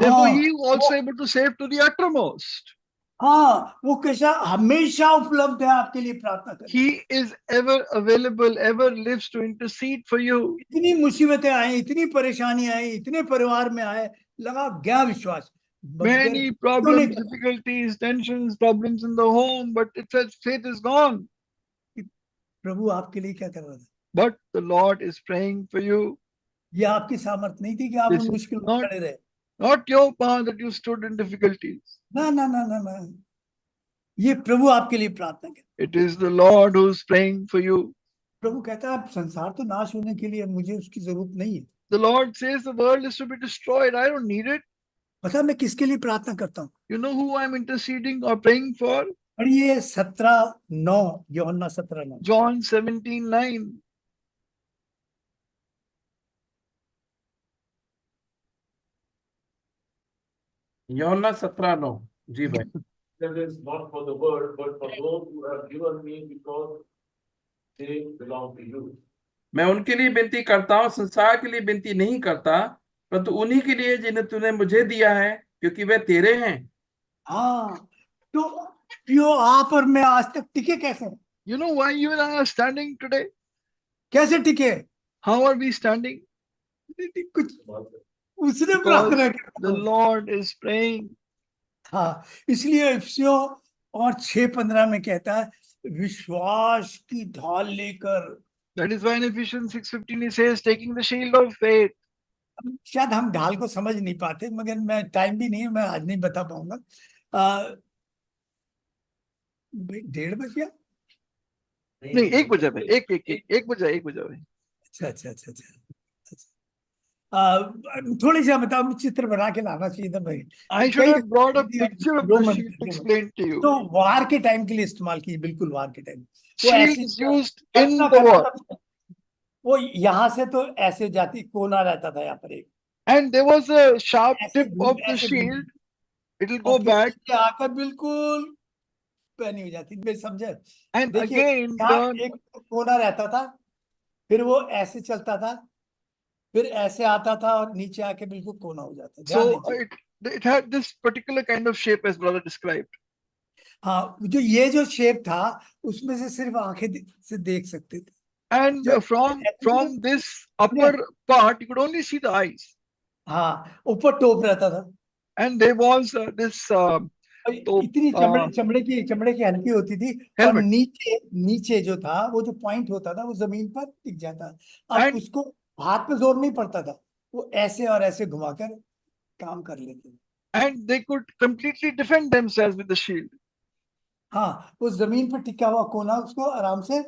Therefore, हाँ, he is also able to save to the uttermost. हाँ, वो कैसा हमेशा उपलब्ध है आपके लिए प्रार्थना करने। He is ever available, ever lives to intercede for you. इतनी मुसीबतें आई, इतनी परेशानी आई, इतने परिवार में आए, लगा गया विश्वास। Many problems, difficulties, tensions, problems in the home, but it says faith is gone. प्रभु आपके लिए क्या कर रहा था? But the Lord is praying for you. ये आपकी सामर्थ्य नहीं थी कि आप This उन is मुश्किल में not- खड़े रहे। Not your power that you stood in difficulties. ना ना ना ना ना, ये प्रभु आपके लिए प्रार्थना कर। It is the Lord who is praying for you. प्रभु कहता है संसार तो नाश होने के लिए, मुझे उसकी जरूरत नहीं है। The Lord says the world is to be destroyed. I don't need it. पता मैं किसके लिए प्रार्थना करता हूँ? You know who I'm interceding or praying for? और ये 17:9, यूहन्ना 17:9। John 17:9. यूहन्ना 17:9। जी भाई। That is not for the world, but for those who have given me, because they belong to you. मैं उनके लिए विनती करता हूँ, संसार के लिए विनती नहीं करता, परंतु उन्हीं के लिए जिन्हें तूने मुझे दिया है, क्योंकि वे तेरे हैं। हाँ, तो प्रियो आप और मैं आज तक टिके कैसे? You know why you and I are standing today? कैसे टिके? How are we standing? कुछ उसने प्रार्थना की। The Lord is praying. हाँ, इसलिए इफिसियों और 6:15 में कहता है विश्वास की ढाल लेकर। That is why in Ephesians 6:15 he says, taking the shield of faith. शायद हम ढाल को समझ नहीं पाते, मगर मैं टाइम भी नहीं है, मैं आज नहीं बता पाऊंगा। 1:30 बज गया? नहीं, 1 बजा भाई, 1 बजा भाई। अच्छा अच्छा अच्छा अच्छा। थोड़ी सी बताओ, चित्र बना के लाना चाहिए था भाई। I should have brought a picture of the Roman- shield to explain to you. तो वार के टाइम के लिए इस्तेमाल कीजिए, बिल्कुल वार के time. Shield is used in the war. वो यहाँ से तो ऐसे जाती, कोना रहता था यहाँ पर एक, And there was a sharp ऐसे tip of the ऐसे shield. It will और go फिर back नीचे आकर बिल्कुल पैनी हो जाती थी। समझे? and देखिए, again यहाँ turn. एक कोना रहता था, फिर वो ऐसे चलता था, फिर ऐसे आता था और नीचे आके बिल्कुल कोना हो जाता। ध्यान So दीजिए। it had this particular kind of shape as brother described. हाँ, जो ये जो शेप था उसमें से सिर्फ आंखें से देख सकते थे। And जो from this upper part, you could only see the eyes. हाँ, ऊपर टोप रहता था And there was this और तो इतनी चमड़े की हल्की होती थी। और helmet. नीचे नीचे जो था वो जो पॉइंट होता था वो जमीन पर टिक जाता। अब And उसको हाथ पे जोर नहीं पड़ता था, वो ऐसे और ऐसे घुमाकर काम कर लेते थे। and they could completely defend themselves with the shield. हाँ, वो जमीन पर टिका हुआ कोना उसको आराम से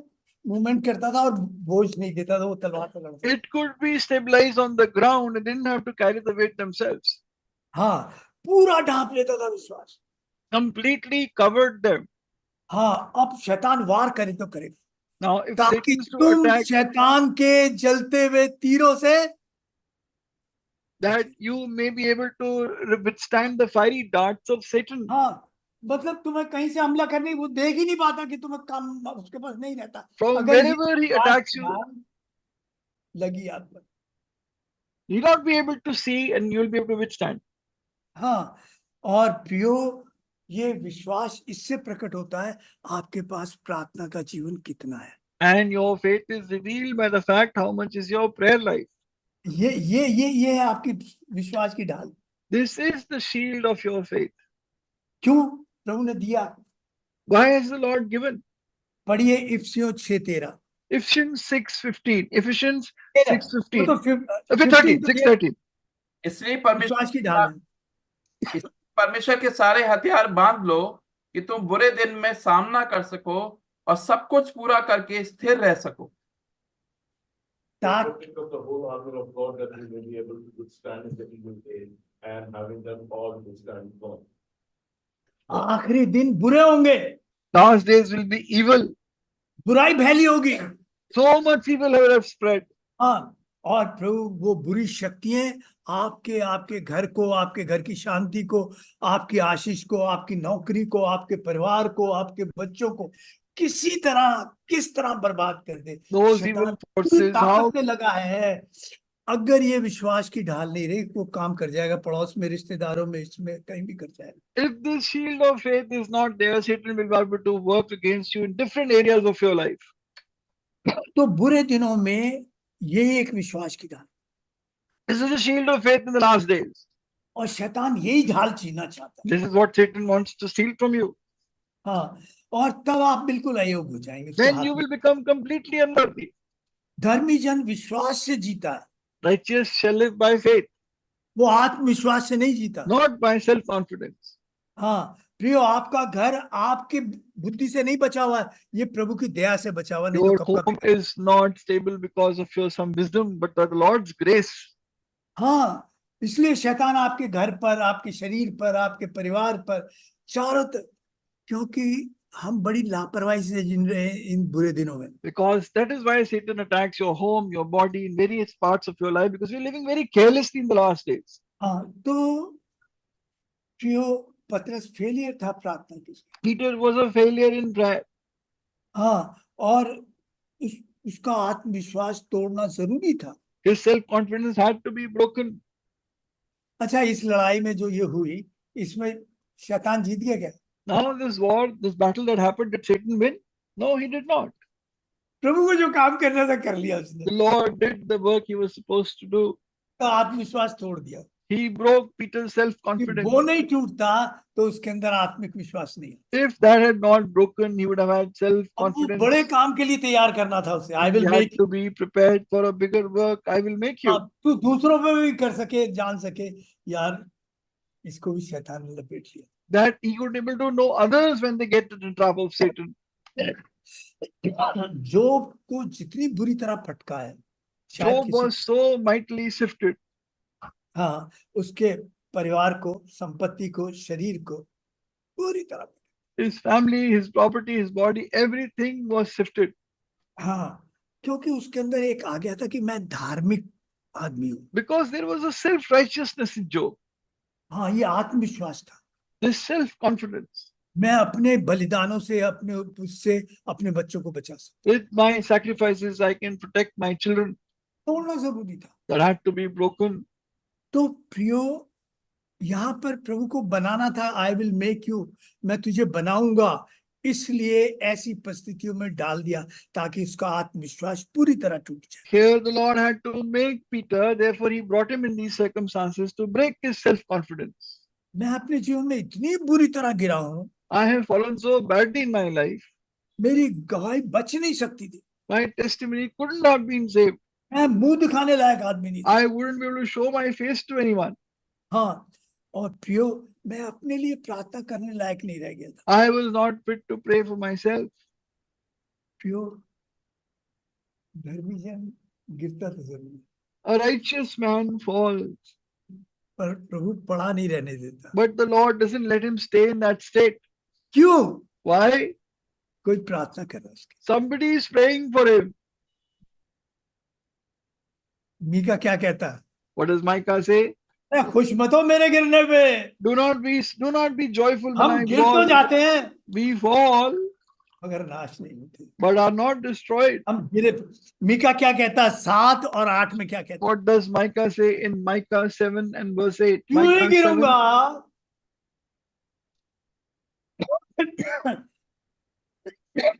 मूवमेंट करता था और बोझ नहीं देता था, वो तलवार पे लड़ता था। It could be stabilized on the ground and didn't have to carry the weight themselves. हाँ, पूरा ढांप लेता था विश्वास। Completely covered them. हाँ, अब शैतान वार करे तो करे, Now, if ताकि Satan is to तुम attack, शैतान के जलते हुए तीरों से that you may be able to withstand the fiery darts of Satan. हाँ, मतलब तुम्हें कहीं से हमला करने वो देख ही नहीं पाता कि तुम्हें काम उसके पास नहीं रहता। From अगर ये wherever he बात attacks you, लगी आप पर। you'll not be able to see and you'll be able to withstand. हाँ, और प्रियो, ये विश्वास इससे प्रकट होता है आपके पास प्रार्थना का जीवन कितना है। And your faith is revealed by the fact how much is your prayer life. ये है आपकी विश्वास की ढाल। This is the shield of your faith. क्यों प्रभु ने दिया? Why has the Lord given? पढ़िए इफिसियों 6:13। Ephesians 6:15. Ephesians वो 6:15. तो 13. 6:13. इसलिए विश्वास की ढाल है। परमेश्वर के सारे हथियार बांध लो कि तुम बुरे दिन में सामना कर सको और सब कुछ पूरा करके स्थिर रह सको। ताकि Think of the whole armor of God that we may be able to withstand in the evil day and having done all to stand firm. आखिरी दिन बुरे होंगे, Last days will be evil. बुराई फैली होगी। So much evil will have spread. हाँ, और प्रभु वो बुरी शक्तियां आपके घर को, आपके घर की शांति को, आपकी आशीष को, आपकी नौकरी को, आपके परिवार को, आपके बच्चों को किस तरह बर्बाद कर दे। Those शैतान evil पूरी forces, how ताकत से लगा है। अगर ये विश्वास की ढाल नहीं रही वो काम कर जाएगा, पड़ोस में, रिश्तेदारों में, इसमें कहीं भी कर जाएगा। if this shield of faith is not there, Satan will be able to work against you in different areas of your life. तो बुरे दिनों में ये एक विश्वास की ढाल, This is the shield of faith in the last days. और शैतान यही ढाल छीनना चाहता है। This is what Satan wants to steal from you. हाँ, और तब आप बिल्कुल अयोग्य हो जाएंगे उसके Then हाथ you में। will become completely unworthy. धर्मी जन विश्वास से जीता है, Righteous shall live by faith, वो आत्मविश्वास से नहीं जीता। not by self-confidence. हाँ प्रियो, आपका घर आपकी बुद्धि से नहीं बचा हुआ है, ये प्रभु की दया से बचा हुआ, नहीं तो Your कब का home बिगड़। is not stable because of your some wisdom, but by the Lord's grace. हाँ, इसलिए शैतान आपके घर पर, आपके शरीर पर, आपके परिवार पर, चारों तरफ, क्योंकि हम बड़ी लापरवाही से जिन रहे हैं इन बुरे दिनों में। Because that is why Satan attacks your home, your body, in various parts of your life, because we're living very carelessly in the last days. हाँ, तो प्रियो, पतरस फेलियर था प्रार्थना की। Peter was a failure in prayer. हाँ, और उसका आत्मविश्वास तोड़ना जरूरी था। His self-confidence had to be broken. अच्छा, इस लड़ाई में जो ये हुई, इसमें शैतान जीत गया क्या? Now this war, this battle that happened, did Satan win? No, he did not. प्रभु को जो काम करना था कर लिया उसने, The Lord did the work he was supposed to do. तो आत्मविश्वास तोड़ दिया। He broke Peter's कि self-confidence. वो नहीं टूटता तो उसके अंदर आत्मिक विश्वास नहीं है। If that had not broken, he would have had अब वो self-confidence. बड़े काम के लिए तैयार करना था उसे। आई He will had make, to be prepared for a bigger work. I will make you. अब तू दूसरों पे भी कर सके, जान सके यार इसको भी शैतान ने लपेट लिया। That he would be able to know others when they get to the trap of Satan. जोब को जितनी बुरी तरह फटका है, शायद Job किसी, was so mightily sifted. हाँ, उसके परिवार को, संपत्ति को, शरीर को पूरी तरह, His family, his property, his body, everything was sifted. हाँ, क्योंकि उसके अंदर एक आ गया था कि मैं धार्मिक आदमी हूँ। Because there was a self-righteousness in Job, हाँ, ये आत्मविश्वास था। this self-confidence. मैं अपने बलिदानों से, अपने उससे अपने बच्चों को बचा सकता With my sacrifices, I can protect my children हूँ। तोड़ना जरूरी था। that had to be broken. तो प्रियो, यहाँ पर प्रभु को बनाना था। आई विल मेक यू, मैं तुझे बनाऊंगा, इसलिए ऐसी परिस्थितियों में डाल दिया ताकि उसका आत्मविश्वास पूरी तरह टूट जाए। Here the Lord had to make Peter, therefore he brought him in these circumstances to break his self-confidence. मैं अपने जीवन में इतनी बुरी तरह गिरा हूं, I have fallen so badly in my life. मेरी गवाही बच नहीं सकती थी। My testimony couldn't have been saved. मैं मुंह दिखाने लायक आदमी नहीं था। I wouldn't be able to show my face to anyone. हाँ, और प्रियो, मैं अपने लिए प्रार्थना करने लायक नहीं रह गया था। I was not fit to pray for myself. प्रियो, धर्मी जन गिरता तो जरूर, A righteous man falls, पर प्रभु पड़ा नहीं रहने देता। but the Lord doesn't let him stay in that state. क्यों? Why? कोई प्रार्थना कर रहा है उसकी। Somebody is praying for him. Mika क्या कहता है? What does Micah say? खुश मत हो मेरे गिरने पे। Do not be joyful when हम I गिर तो fall. जाते हैं We fall, मगर नाश नहीं होते। but are not destroyed. हम गिरे। मीका क्या कहता है 7 और 8 में? क्या कहता है? What does Micah say in Micah 7 and verse 8? क्यों नहीं Micah 7, गिरूंगा?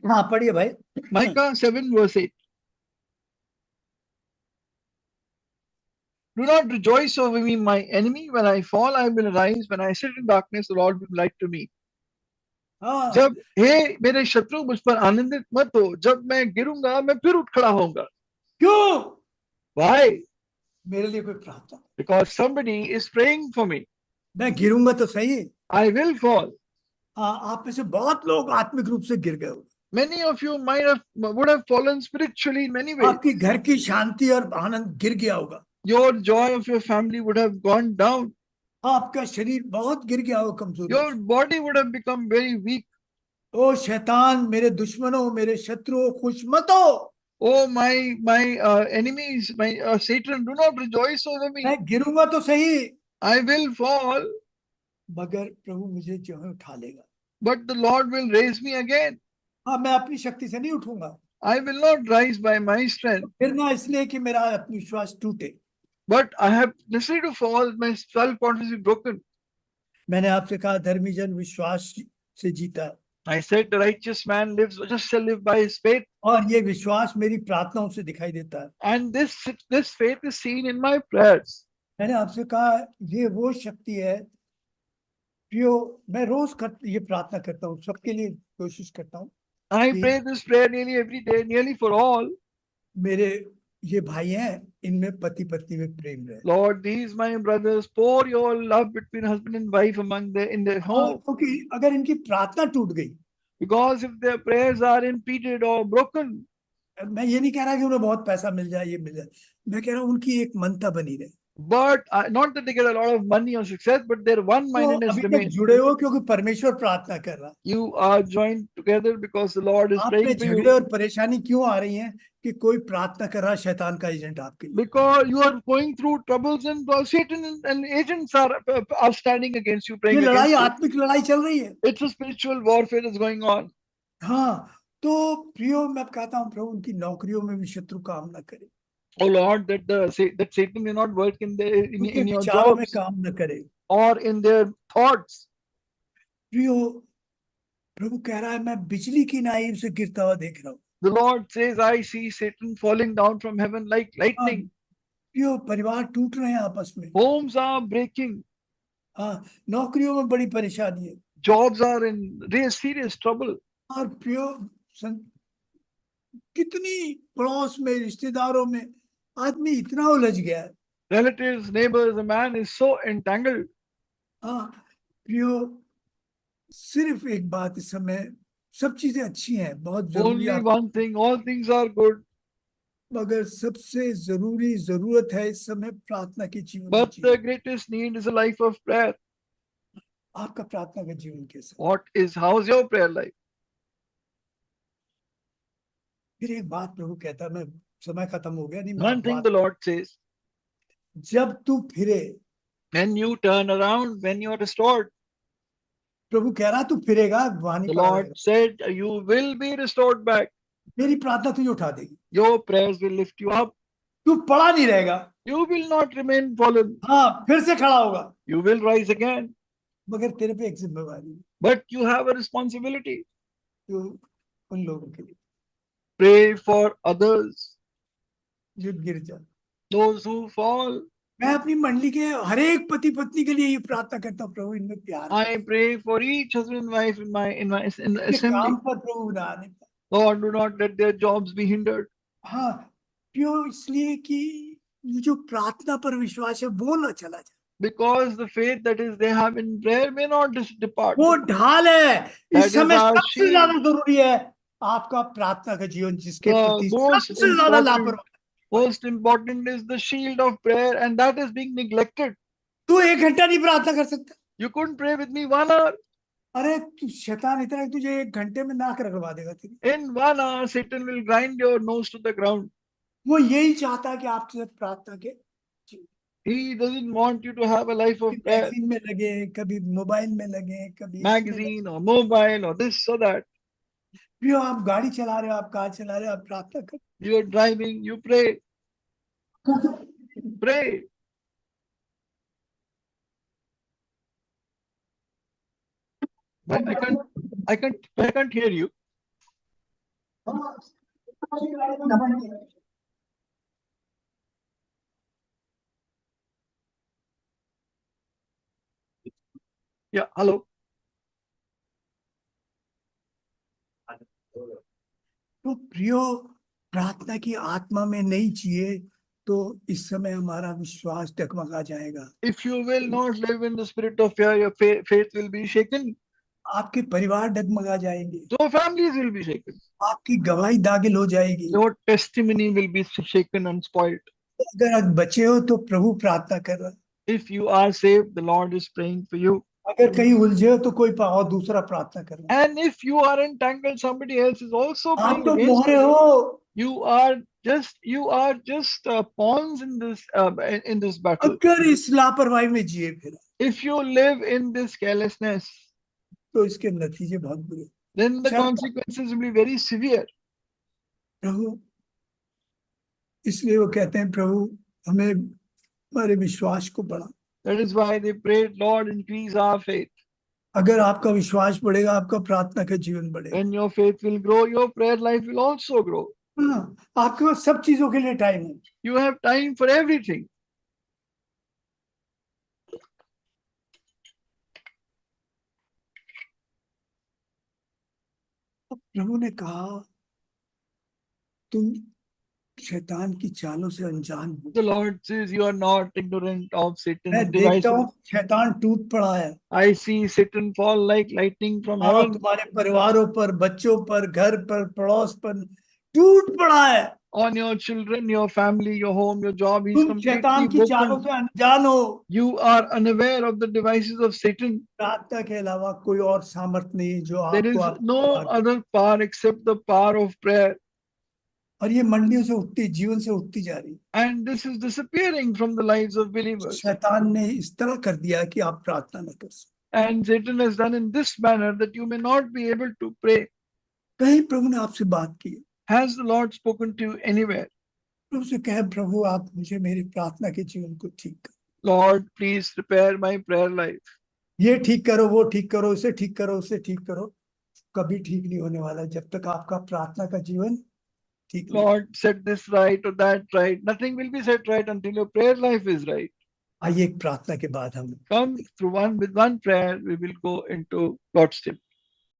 हाँ, पढ़िए भाई। Micah 7 verse 8. Do not rejoice over me, my enemy. When I fall, I will arise. When I sit in darkness, the Lord will be light to me. हाँ, जब हे मेरे शत्रु मुझ पर आनंदित मत हो, जब मैं गिरूंगा मैं फिर उठ खड़ा होऊंगा. क्यों? Why? मेरे लिए कोई प्रार्थना। Because somebody is praying for me. मैं गिरूंगा तो सही। I will fall. हाँ, आप में से बहुत लोग आत्मिक रूप से गिर गए होंगे। Many of you would have fallen spiritually in many ways. आपकी घर की शांति और आनंद गिर गया होगा। Your joy of your family would have gone down. आपका शरीर बहुत गिर गया होगा, कमजोर। Your body would have become very weak. ओ शैतान, मेरे दुश्मनों, मेरे शत्रुओं, खुश मत हो। Oh my enemies, my Satan, do not rejoice over me. मैं गिरूंगा तो सही, I will fall, मगर प्रभु मुझे जो है उठा लेगा। but the Lord will raise me again. हाँ, मैं अपनी शक्ति से नहीं उठूंगा। I will not rise by my strength, गिरना इसलिए कि मेरा आत्मविश्वास टूटे। but I have necessary to fall. My self-confidence is broken. मैंने आपसे कहा धर्मी जन विश्वास से जीता है, I said the righteous man just shall live by his faith, और ये विश्वास मेरी प्रार्थनाओं से दिखाई देता है। and this faith is seen in my prayers. मैंने आपसे कहा ये वो शक्ति है जो मैं रोज ये प्रार्थना करता हूँ, सबके लिए कोशिश करता हूँ। I कि pray this prayer nearly every day, nearly for all. मेरे ये भाई हैं, इनमें पति पत्नी में प्रेम रहे। Lord, these my brothers, pour your love between husband and wife in their home. क्योंकि अगर इनकी प्रार्थना टूट गई, Because if their prayers are impeded or broken, मैं ये नहीं कह रहा कि उन्हें बहुत पैसा मिल जाए, ये मिल जाए, मैं कह रहा हूँ उनकी एक मनता बनी रहे। but not that they get a lot of money or success, but their one-mindedness अभी तक remains. जुड़े हो क्योंकि परमेश्वर प्रार्थना कर रहा। You are joined together because the Lord is आप में praying for झगड़े you. और परेशानी क्यों आ रही है कि कोई प्रार्थना कर रहा, शैतान का एजेंट आपके लिए। Because you are going through troubles and Satan and agents are standing against you, ये praying against लड़ाई you. आत्मिक लड़ाई चल रही है। It's a spiritual warfare that's going on. हाँ, तो प्रियो, मैं कहता हूँ प्रभु उनकी नौकरियों में भी शत्रु काम ना करे, Oh Lord, that Satan may not work in उनके your विचारों में jobs काम न करे। or in their thoughts. प्रियो, प्रभु कह रहा है मैं बिजली की नाइफ से गिरता हुआ देख रहा हूँ। The Lord says, I see Satan falling down from heaven like lightning. प्रियो, परिवार टूट रहे हैं आपस में। Homes are breaking. हाँ, नौकरियों में बड़ी परेशानी है। Jobs are in real serious trouble. और प्रियो, कितनी पड़ोस में, रिश्तेदारों में आदमी इतना उलझ गया है। Relatives, neighbors, a man is so entangled. हाँ प्रियो, सिर्फ एक बात, इस समय सब चीजें अच्छी हैं, बहुत जरूरी Only one thing, all things are good. मगर सबसे जरूरी जरूरत है इस समय प्रार्थना की जीवन। But the greatest need is a life of prayer. आपका प्रार्थना का जीवन कैसा? How's your prayer life? फिर एक बात प्रभु कहता, मैं समय खत्म हो गया नहीं, One thing the Lord says, जब तू फिरे, when you turn around, when you are restored. प्रभु कह रहा तू फिरेगा, वहां नहीं The पड़ा Lord रहेगा। said, you will be restored back. मेरी प्रार्थना तुझे उठा देगी, Your prayers will lift you up. तू पड़ा नहीं रहेगा, You will not remain fallen. हाँ फिर से खड़ा होगा, You will rise again. मगर तेरे पे एक जिम्मेवारी है, But you have a responsibility. तू उन लोगों के लिए Pray for others, जो गिर जा। those who fall. मैं अपनी मंडली के हर एक पति पत्नी के लिए ये प्रार्थना करता हूँ, प्रभु इनमें प्यार I pray for each husband and wife in the इनके assembly. काम पर प्रभु ना आने पाए। Lord, do not let their jobs be hindered. हाँ, क्यों? इसलिए कि ये जो प्रार्थना पर विश्वास है वो ना चला जाए। Because the faith that is they have in prayer may not depart. वो ढाल है, That इस is समय our सबसे shield. ज्यादा जरूरी है आपका प्रार्थना का जीवन, जिसके The प्रति most सबसे ज्यादा important, लापरवाही। most important is the shield of prayer, and that is being neglected. तू 1 घंटा नहीं प्रार्थना कर सकता? You couldn't pray with me 1 hour. अरे तू शैतान इतना है कि तुझे 1 घंटे में नाक रगड़वा देगा तेरी। In 1 hour, Satan will grind your nose to the ground. वो यही चाहता है कि आपसे प्रार्थना के He doesn't want you to have a life of prayer. Magazine में लगे, कभी मोबाइल में लगे, कभी इसमें लगे। Magazine or mobile or this or that. प्रियो, आप गाड़ी चला रहे हो, आप कार चला रहे हो, आप प्रार्थना कर। You are driving, you pray. Pray. But I can't hear you. Yeah, hello. तो प्रियो, प्रार्थना की आत्मा में नहीं जिए तो इस समय हमारा विश्वास डगमगा जाएगा। If you will not live in the spirit of fear, your faith will be shaken. आपके परिवार डगमगा जाएंगे, Your families will be shaken. आपकी गवाही दागिल हो जाएगी। Your testimony will be shaken and spoiled. अगर आप बचे हो तो प्रभु प्रार्थना कर रहा है, If you are saved, the Lord is praying for you. अगर कहीं उलझे हो तो कोई और दूसरा प्रार्थना कर रहा है। And if you are entangled, somebody else is also आप praying तो against मोहरे you. हो, You are just pawns in this battle. अगर इस लापरवाही में जिए फिर If you live in this carelessness, तो इसके नतीजे बहुत बुरे। then the Sir, consequences will be very severe. प्रभु, इसलिए वो कहते हैं प्रभु हमें हमारे विश्वास को बढ़ा। That is why they prayed, Lord, increase our faith. अगर आपका विश्वास बढ़ेगा, आपका प्रार्थना का जीवन बढ़ेगा। When your faith will grow, your prayer life will also grow. हाँ, आपके पास सब चीजों के लिए टाइम है। You have time for everything. प्रभु ने कहा तुम शैतान की चालों से अनजान हो। The Lord says you are not ignorant of Satan's मैं देखता हूँ devices. शैतान टूट पड़ा है, I see Satan fall like lightning from और heaven तुम्हारे परिवारों पर, बच्चों पर, घर पर, पड़ोस पर टूट पड़ा है। on your children, your family, your home, your job. He's तुम शैतान completely की चालों broken. से अनजान हो। You are unaware of the devices of Satan. प्रार्थना के अलावा कोई और सामर्थ नहीं जो There आपको is no other power except the power of prayer. और ये मंडियों से उठती, जीवन से उठती जा रही है। And this is disappearing from the lives of believers. शैतान ने इस तरह कर दिया कि आप प्रार्थना न कर सकते। And Satan has done in this manner that you may not be able to pray. कहीं प्रभु ने आपसे बात की, Has the Lord spoken to you anywhere? प्रभु से कहे प्रभु आप मुझे मेरी प्रार्थना के जीवन को ठीक करो, Lord, please prepare my prayer life. ये ठीक करो, वो ठीक करो, उसे ठीक करो, उसे ठीक करो। कभी ठीक नहीं होने वाला जब तक आपका प्रार्थना का जीवन ठीक नहीं। Lord, set this right or that right. Nothing will be set right until your prayer life is right. आइए एक प्रार्थना के बाद हम Come through with one prayer, we will go into God's temple.